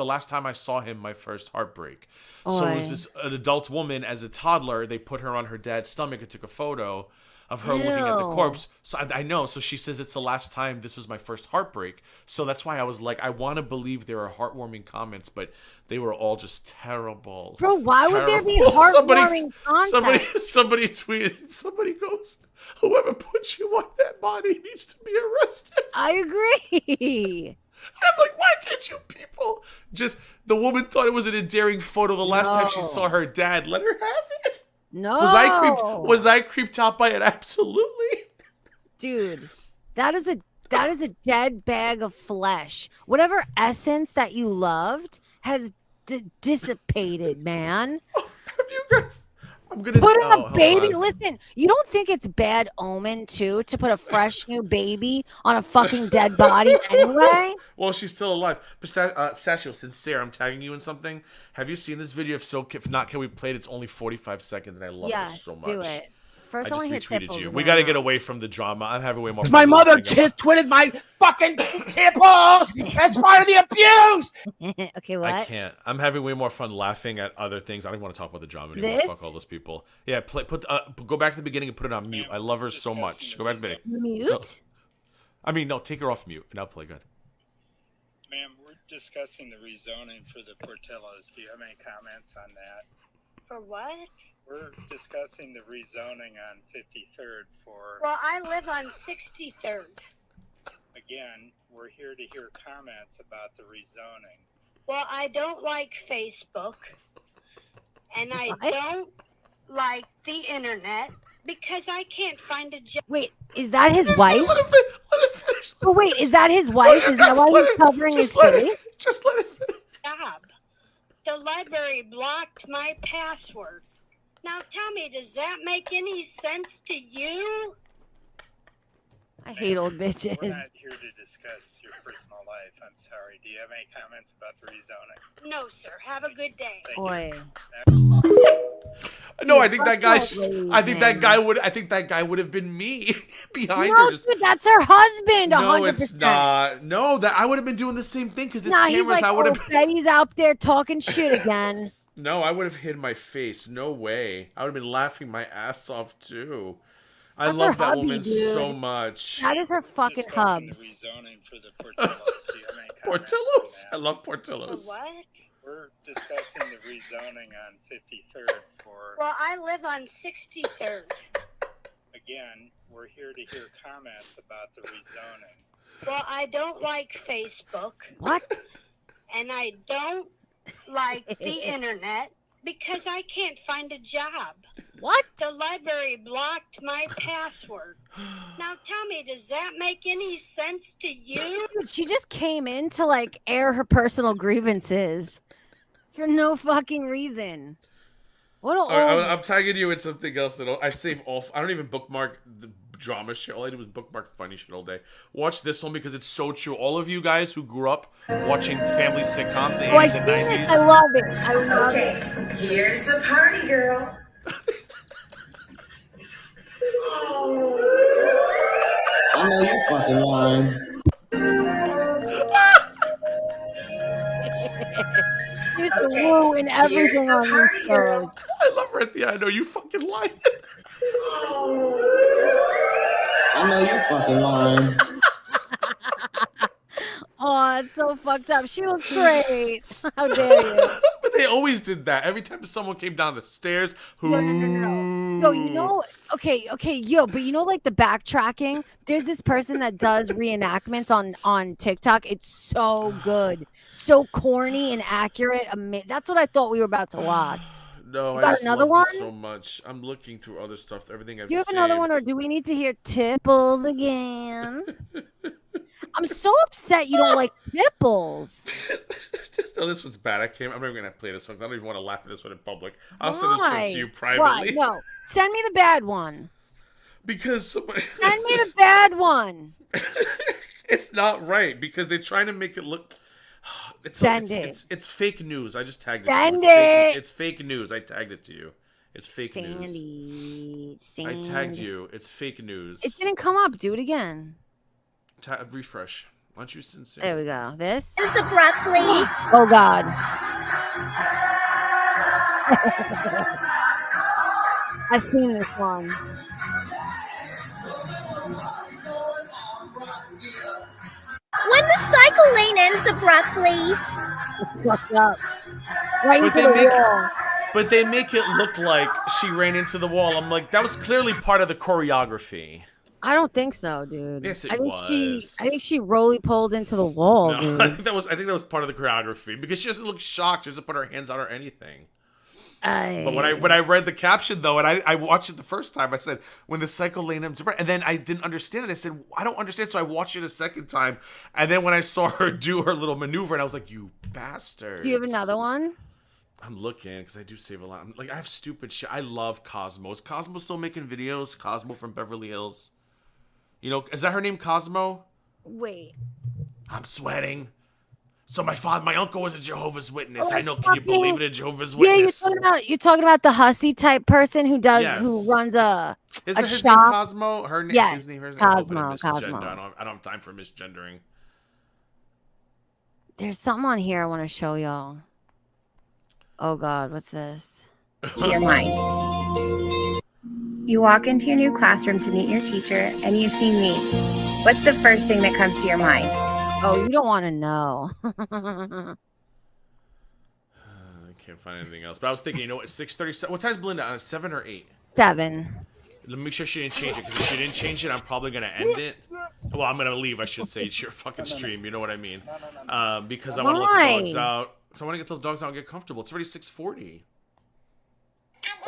last time I saw him, my first heartbreak. So it was an adult woman as a toddler. They put her on her dad's stomach and took a photo. of her looking at the corpse. So I know. So she says it's the last time. This was my first heartbreak. So that's why I was like, I want to believe there are heartwarming comments, but they were all just terrible. Bro, why would there be heartwarming content? Somebody tweeted. Somebody goes, "Whoever put you on that body needs to be arrested." I agree. And I'm like, why can't you people just? The woman thought it was an endearing photo the last time she saw her dad. Let her have it. No. Was I creeped out by it? Absolutely. Dude, that is a dead bag of flesh. Whatever essence that you loved has dissipated, man. Have you guys? I'm gonna put a baby. Listen, you don't think it's bad omen too to put a fresh new baby on a fucking dead body anyway? Well, she's still alive. Pistachio, sincere, I'm tagging you in something. Have you seen this video? If not, can we play it? It's only 45 seconds, and I love it so much. Yes, do it. First, I I just retweeted you. We got to get away from the drama. I'm having way more fun. My mother twitted my fucking hippos as part of the abuse. Okay, what? I can't. I'm having way more fun laughing at other things. I don't even want to talk about the drama anymore. Fuck all those people. Yeah, go back to the beginning and put it on mute. I love her so much. Go back to the beginning. Mute? No, take her off mute and I'll play good. Ma'am, we're discussing the rezoning for the Portillos. Do you have any comments on that? For what? We're discussing the rezoning on 53rd for... Well, I live on 63rd. Again, we're here to hear comments about the rezoning. Well, I don't like Facebook, and I don't like the internet because I can't find a job. Wait, is that his wife? Let it finish. Oh, wait, is that his wife? Is that why he's covering his face? Just let it finish. Job. The library blocked my password. Now tell me, does that make any sense to you? I hate old bitches. We're not here to discuss your personal life. I'm sorry. Do you have any comments about the rezoning? No, sir. Have a good day. Boy. No, I think that guy. I think that guy would have been me behind her. Dude, that's her husband. 100%. No, it's not. No, that I would have been doing the same thing because this camera's. He's like, I would have. Betty's out there talking shit again. No, I would have hid my face. No way. I would have been laughing my ass off too. I love that woman so much. That is her fucking hubs. The rezoning for the Portillos. Do you have any comments Portillos? on I love Portillos. What? We're discussing the rezoning on 53rd for... Well, I live on 63rd. Again, we're here to hear comments about the rezoning. Well, I don't like Facebook. What? And I don't like the internet because I can't find a job. What? The library blocked my password. Now tell me, does that make any sense to you? She just came in to like air her personal grievances for no fucking reason. What I'm tagging you in something else that I save off. I don't even bookmark the drama shit. All I did was bookmark funny shit all day. Watch this one because it's so true. All of you guys who grew up watching family sitcoms in the 80s and 90s. I love it. I love it. Here's the party, girl. I know you fucking lying. There's the woo and everything on these shows. I love her at the end. I know you fucking lying. I know you fucking lying. Oh, it's so fucked up. She looks great. How dare you? But they always did that. Every time someone came down the stairs. No. Yo, you know, okay, but you know, like the backtracking. There's this person that does reenactments on TikTok. It's so good, so corny and accurate. That's what I thought we were about to watch. No, you got another one? So much. I'm looking through other stuff. Everything I've. Do you have saved. another one, or do we need to hear Tipples again? I'm so upset you don't like Tipples. No, this one's bad. I'm not even gonna play this one. I don't even want to laugh at this one in public. I'll send this one to you privately. Why? No, send me the bad one. Because somebody... Send me the bad one. It's not right because they're trying to make it look. Send it. It's fake news. I just tagged it. Send it. It's fake news. I tagged it to you. It's fake news. I tagged you. It's fake news. It didn't come up. Do it again. Refresh. Why don't you sincere? There we go. This. There's the broccoli. Oh God. I've seen this one. When the cycle lane ends abruptly. It's fucked up. Right But into they the make wall. But they make it look like she ran into the wall. I'm like, that was clearly part of the choreography. I don't think so, dude. Yes, it I think was. I think she roly-poled into the wall, No, dude. I think that was part of the choreography because she doesn't look shocked. She doesn't put her hands out or anything. But when I read the caption though, and I watched it the first time, I said when the cycle lane ends, and then I didn't understand it. I said I don't understand, so I watched it a second time, and then when I saw her do her little maneuver, and I was like, you bastard. Do you have another one? I'm looking because I do save a lot. I'm, like I have stupid shit. I love Cosmo. Is Cosmo still making videos? Cosmo from Beverly Hills. You know, is that her name, Cosmo? Wait. I'm sweating. So my uncle was a Jehovah's Witness. Oh, I know. Can you believe it? A Jehovah's Yeah, Witness. you're talking about the hussy type person who Yes. who runs a Isn't his shop. name Cosmo? Her name. Yes, His name. Her name. Cosmo. I Cosmo. don't have time for misgendering. There's something on here I want to show y'all. Oh God, what's this? To your mind. You walk into your new classroom to meet your teacher and you see me. What's the first thing that comes to your mind? Oh, you don't want to know. I can't find anything else. But I was thinking, you know, it's 6:37. What time's Belinda on? 7 or 8? 7. Let me make sure she didn't change it, because if she didn't change it, I'm probably gonna end it. Well, I'm gonna leave, I should say. It's your fucking stream, you know what I mean? Because I want to let the dogs out. So I want to get the dogs out and get comfortable. It's already 6:40.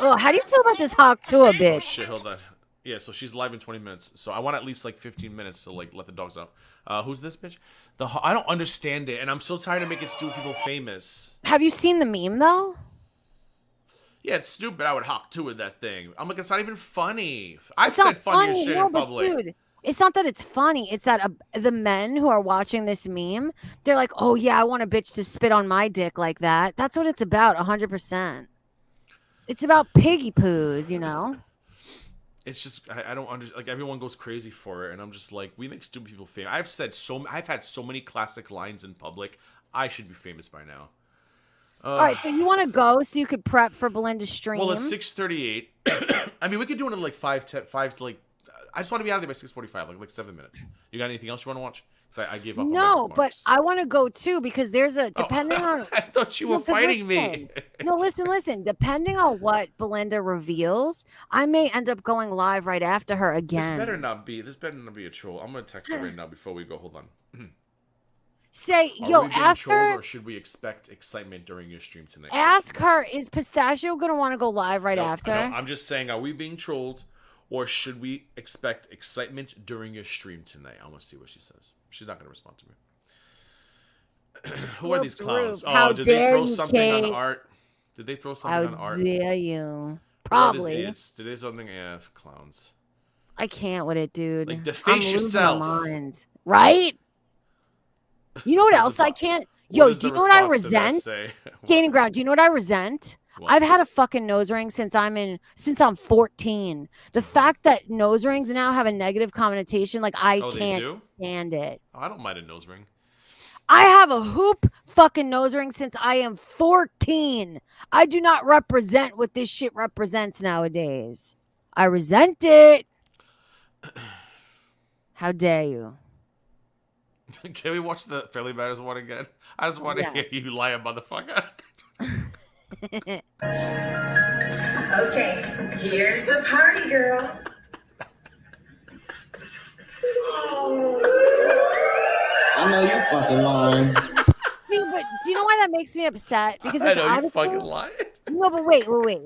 Oh, how do you feel about this Hawk Tua Oh bitch? shit, hold on. Yeah, so she's live in 20 minutes. So I want at least like 15 minutes to like let the dogs out. Who's this bitch? I don't understand it, and I'm so tired of making stupid people famous. Have you seen the meme though? Yeah, it's stupid. I would hop to with that thing. I'm like, it's not even funny. I've It's not said funnier funny, shit no, in but public. dude, it's not that it's funny. It's that the men who are watching this meme, they're like, "Oh yeah, I want a bitch to spit on my dick like that." That's what it's about, 100%. It's about piggy poos, you know. It's just I don't understand. Like everyone goes crazy for it, and I'm just like, we make stupid people famous. I've had so many classic lines in public. I should be famous by now. All right, so you want to go so you could prep for Belinda's stream? Well, it's 6:38. I mean, we could do it in like 5 to like. I just want to be out of there by 6:45, like 7 minutes. You got anything else you want to watch? Because I gave up. No, on my but I want to go too because there's a depending on. I thought you were No, 'cause fighting me. listen. No, listen. Depending on what Belinda reveals, I may end up going live right after her again. This better not be a troll. I'm gonna text her right now before we go. Hold on. Say, Are yo, we being ask trolled, her. or should we expect excitement during your stream tonight? Ask her, is Pistachio gonna want to go live right after? No, I'm just saying, are we being trolled, or should we expect excitement during your stream tonight? I want to see what she says. She's not gonna respond to me. Who are these clowns? How Oh, did they dare throw you, something on Kate? art? Did they throw something on How art? dare you? Who are these Probably. idiots? Did they something? Yeah, clowns. I can't with it, dude. Like, I'm deface losing yourself. my mind. Right? You know what Does else the I bo- can't? What Yo, does do you the know what I response to that resent? say? Gaining ground. Do you know what I resent? What? I've had a fucking nose ring since I'm 14. The fact that nose rings now have a negative connotation, like I Oh, they can't do? stand it. Oh, I don't mind a nose ring. I have a hoop fucking nose ring since I am 14. I do not represent what this shit represents nowadays. I resent it. How dare you? Can we watch the Philly Matters one again? I just want to Yeah. hear you lie, motherfucker. Okay, here's the party girl. I know you fucking lying. See, but do you know why that makes me upset? Because I it's know you obviously- fucking lied. No, but wait.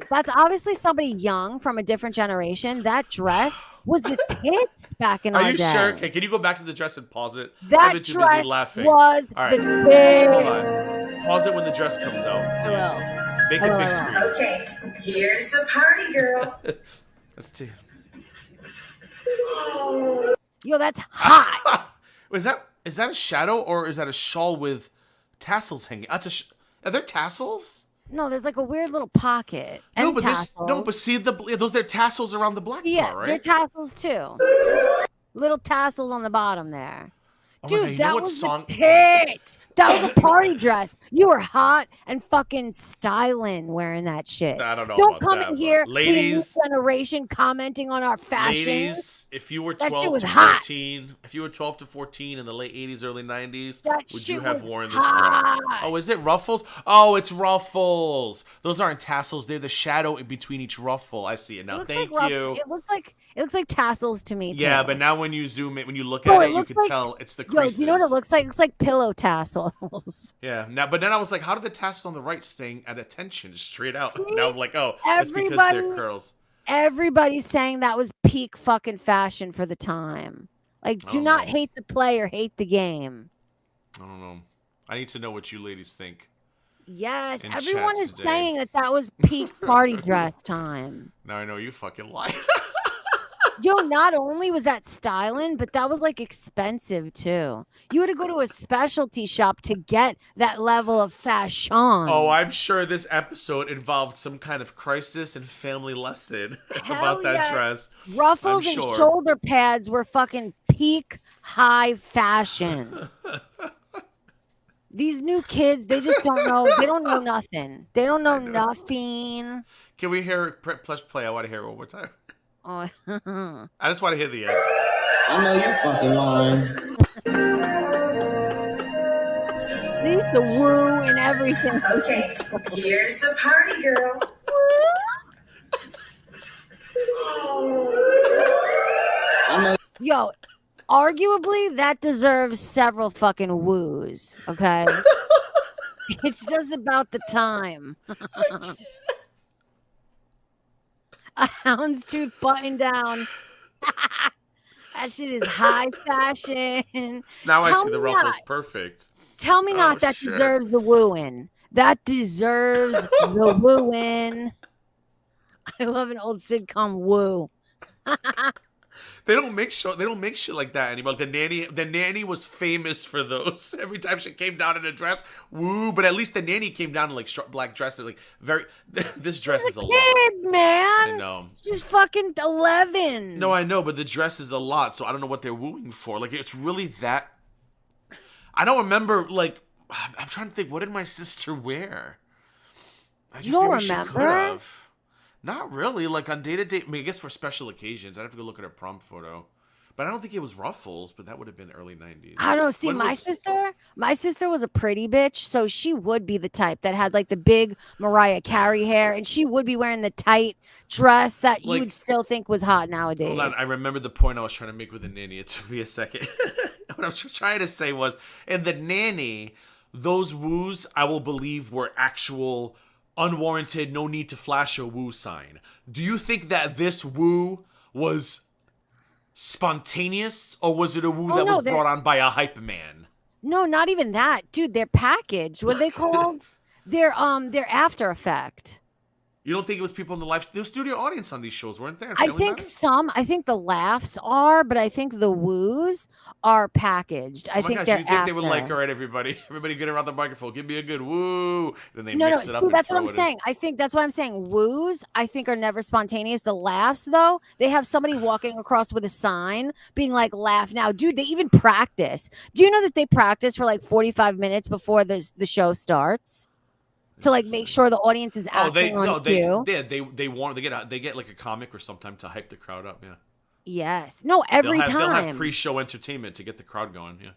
That's obviously somebody young from a different generation. That dress was the tits back in Are our you day. sure? Okay, can you go back to the dress and pause it? That I've been too busy dress laughing. was All right. the Hold tits. on. Pause it when the dress comes out. Hello. Make it big screen. Okay, here's the party girl. Let's see. Yo, that's hot. Is that a shadow, or is that a shawl with tassels hanging? That's are there tassels? No, there's like a weird little pocket. And No, but tassels. see they're tassels around the black Yeah, part, they're right? tassels too. Little tassels on the bottom there. Oh my God, Dude, you know that what was song? the tits. That was a party dress. You were hot and fucking styling wearing that shit. I don't know Don't about come that, in but here, being new ladies, generation, commenting on our fashion. ladies, if you were That shit 12 was to hot. 14, if you were 12 to 14 in the late 80s, early 90s, That would shit you have was worn this dress? hot. Oh, is it ruffles? Oh, it's ruffles. Those aren't tassels. They're the shadow in between each ruffle. I see it now. Thank you. It looks like tassels to me too. Yeah, but now when you zoom in, when you look Oh, at it it, you looks can like- tell it's the Yo, creases. do you know what it looks like? It looks like pillow tassels. Yeah. Now, but then I was like, how did the tassel on the right staying at attention straight out? See? Now I'm like, oh, it's because they're Everybody- curls. Everybody's saying that was peak fucking fashion for the time. Like, do don't not know. hate the play or hate the game. I don't know. I need to know what you ladies think. Yes, In everyone chat is today. saying that was peak party dress time. Now I know you fucking lied. Yo, not only was that styling, but that was like expensive too. You had to go to a specialty shop to get that level of fashion. Oh, I'm sure this episode involved some kind of crisis and family lesson Hell about that yeah. dress. Ruffles I'm and sure. shoulder pads were fucking peak high fashion. These new kids, they just don't know. They don't know nothing. They don't know nothing. Can we hear plus play? I want to hear it one more time. Oh. I just want to hear the end. I know you fucking lying. They used to woo and everything. Okay, here's the party girl. Yo, arguably that deserves several fucking woos, okay? It's just about the time. A houndstooth button down. That shit is high fashion. Now I Tell see the me ruffles not. perfect. Tell me not Oh, that shit. deserves the wooing. That deserves the wooing. I love an old sitcom woo. They don't make shit like that anymore. The nanny was famous for those. Every time she came down in a dress, woo! But at least the nanny came down in like short black dresses. Like very, this dress is a lot. Kid, man. I know. She's fucking 11. No, I know, but the dress is a lot, so I don't know what they're wooing for. Like it's really that. I don't remember. Like I'm trying to think. What did my sister wear? I You don't maybe remember? She could have. Not really. Like on day-to-day, I mean, I guess for special occasions, I'd have to go look at her prom photo. But I don't think it was ruffles, but that would have been early 90s. I don't see When my was- sister was a pretty bitch, so she would be the type that had like the big Mariah Carey hair, and she would be wearing the tight dress that you Like- would still think was hot nowadays. Hold on, I remember the point I was trying to make with the nanny. It took me a second. What I was trying to say was, in the nanny, those woos I will believe were actual, unwarranted, no need to flash a woo sign. Do you think that this woo was spontaneous, or was it a woo Oh, that no, was brought on by a hype man? No, not even that, dude. They're packaged. What are they called? They're After Effect. You don't think it was people in the live? There was studio audience on these shows, weren't there? I Family think Matters? some. I think the laughs are, but I think the woos are packaged. I Oh my think gosh, they're you think they were like, after. all right, everybody get around the microphone, give me a good woo. And then they No, mix it up see, and that's what throw I'm it in. saying. I think that's why I'm saying woos, I think, are never spontaneous. The laughs, though, they have somebody walking across with a sign being like, laugh now. Dude, they even practice. Do you know that they practice for like 45 minutes before the show starts? To like make sure the audience is acting on cue. They get like a comic or sometime to hype the crowd up. Yeah, Yes. No, every they'll time. have pre-show entertainment to get the crowd going. Yeah,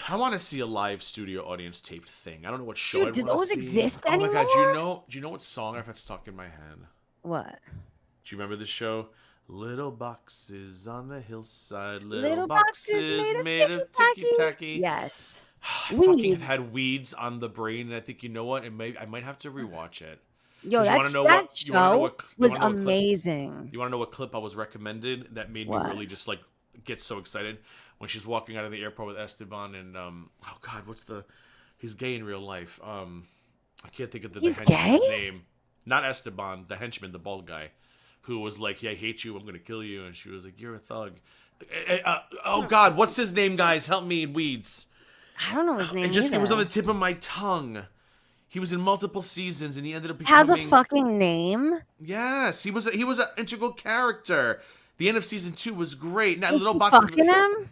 I want to see a live studio audience taped thing. I don't know what show. Dude, I'd do wanna those see. exist Oh my god, anymore? do you know what song I've had stuck in my head? What? Do you remember the show? Little boxes on the hillside, Little boxes made of ticky-tacky. Yes. I fucking Weeds. have had weeds on the brain, and I think, you know what? I might have to rewatch it. Yo, 'Cause you that, wanna know that what- you wanna know show what- you was wanna know what clip- amazing. You want to know what clip I was recommended that made What? me really just like get so excited? When she's walking out of the airport with Esteban and oh god, he's gay in real life. I can't think of the He's henchman's gay? name. Not Esteban, the henchman, the bald guy, who was like, "Yeah, I hate you. I'm gonna kill you," and she was like, "You're a thug." Oh god, what's his name, guys? Help me in weeds. I don't know his name. It was on either. the tip of my tongue. He was in multiple seasons, and he ended up Has becoming. a fucking name. Yes, he was an integral character. The end of season 2 was great. Now, Was little he box. fucking him?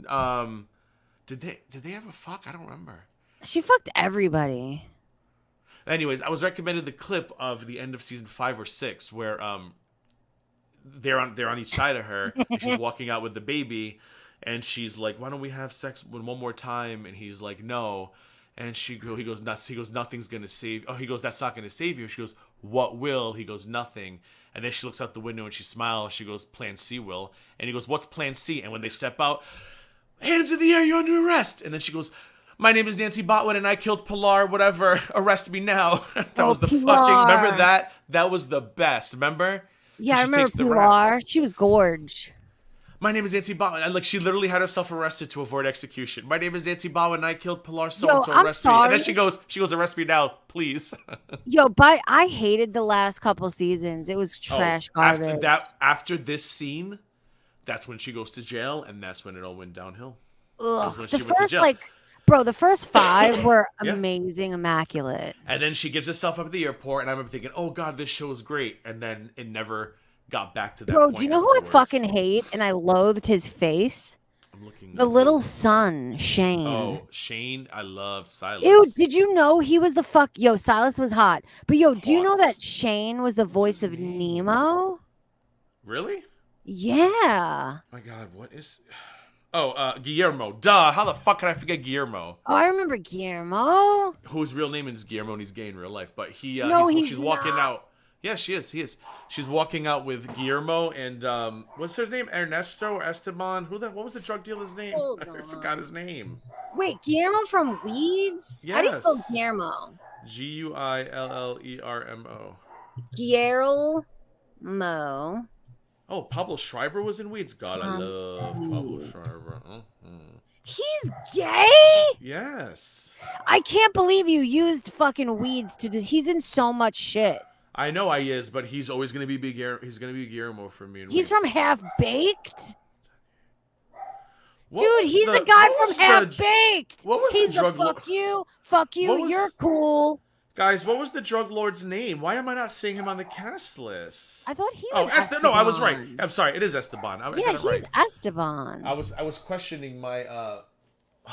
Did they ever fuck? I don't remember. She fucked everybody. Anyways, I was recommended the clip of the end of season 5 or 6 where they're on each side of her and she's walking out with the baby and she's like, "Why don't we have sex one more time?" And he's like, "No." And he goes nuts. He goes, "Nothing's gonna save." Oh, he goes, "That's not gonna save you." She goes, "What will?" He goes, "Nothing." And then she looks out the window and she smiles. She goes, "Plan C will." And he goes, "What's Plan C?" And when they step out, "Hands in the air, you're under arrest." And then she goes, "My name is Nancy Botwood and I killed Pilar, whatever. Arrest me now." That was the Pilar. fucking, remember that? That was the best, remember? Yeah, She I remember takes the rap. Pilar. She was gorge. "My name is Nancy Botwood." And like she literally had herself arrested to avoid execution. "My name is Nancy Botwood and I killed Pilar, so and so, I'm arrest me." And then sorry. she goes, "Arrest me now, please." Yo, but I hated the last couple seasons. It was trash garbage. After this scene, that's when she goes to jail and that's when it all went downhill. Ugh, when the she went to first jail. bro, the first 5 were Yeah. amazing, immaculate. And then she gives herself up at the airport, and I remember thinking, "Oh God, this show is great." And then it never got back to that Bro, point. do you know who I afterwards. fucking hate and I loathed his face? I'm looking. The little son, Shane. Oh, Shane, I love Silas. Ew, did you know he was the fuck? Yo, Silas was hot. But yo, do you know Hot. that Shane was the voice his of name? Nemo? Really? Yeah. My God, what is? Oh, Guillermo. Duh. How the fuck can I forget Guillermo? Oh, I remember Guillermo. Whose real name is Guillermo, and he's gay in real life. But No, she's walking not. out. Yeah, she is. He is. She's walking out with Guillermo and what's his name? Ernesto or Esteban? What was the drug dealer's name? Hold I on. forgot his name. Wait, Guillermo from Weeds? How do you spell Yes. Guillermo? Guillermo. Guillermo. Oh, Pablo Schreiber was in Weeds. God, I love Pablo Weeds. Schreiber. He's gay? Yes. I can't believe you used fucking Weeds to do. He's in so much shit. I know I is, but he's always gonna be he's gonna be Guillermo for me. In He's Weeds. from Half Baked. What Dude, was he's the the- guy what from was Half the- Baked. what was the He's drug lord- fuck you, What was- you're cool. Guys, what was the drug lord's name? Why am I not seeing him on the cast list? I thought he Oh, was Esteban. No, I was right. Esteban. I'm sorry. It is Esteban. I Yeah, got it he's right. Esteban. I was questioning my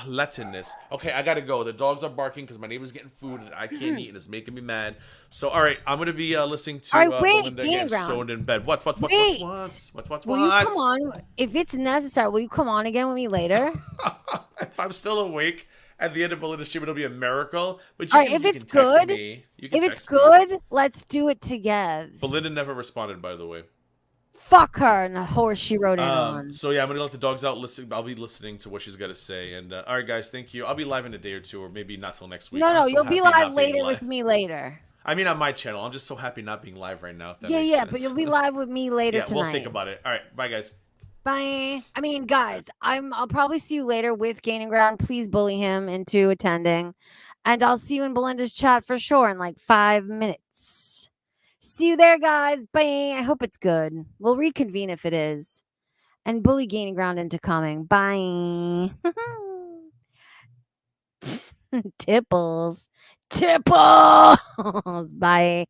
Latinness. Okay, I gotta go. The dogs are barking because my neighbor's getting food and I can't eat and it's making me mad. So, all right, I'm gonna be listening to All right, wait, Belinda Gaining getting Ground. stoned in bed. What? Wait. What? Will you come on? If it's necessary, will you come on again with me later? If I'm still awake at the end of Belinda's stream, it'll be a miracle. But All right, if it's good, you can if it's text me. good, let's do it together. Belinda never responded, by the way. Fuck her and the horse she rode in on. So yeah, I'm gonna let the dogs out. I'll be listening to what she's got to say. And all right, guys, thank you. I'll be live in a day or two, or maybe not till next week. No, I'm no, so you'll be happy live not being later live. with me later. I mean, on my channel. I'm just so happy not being live right now. If that Yeah, makes yeah, sense. but you'll be live with me later Yeah, tonight. we'll think about it. All right, bye, guys. Bye. I mean, guys, I'll probably see you later with Gaining Ground. Please bully him into attending. And I'll see you in Belinda's chat for sure in like 5 minutes. See you there, guys. Bye. I hope it's good. We'll reconvene if it is. And bully Gaining Ground into coming. Bye. Tipples. Tipples. Bye.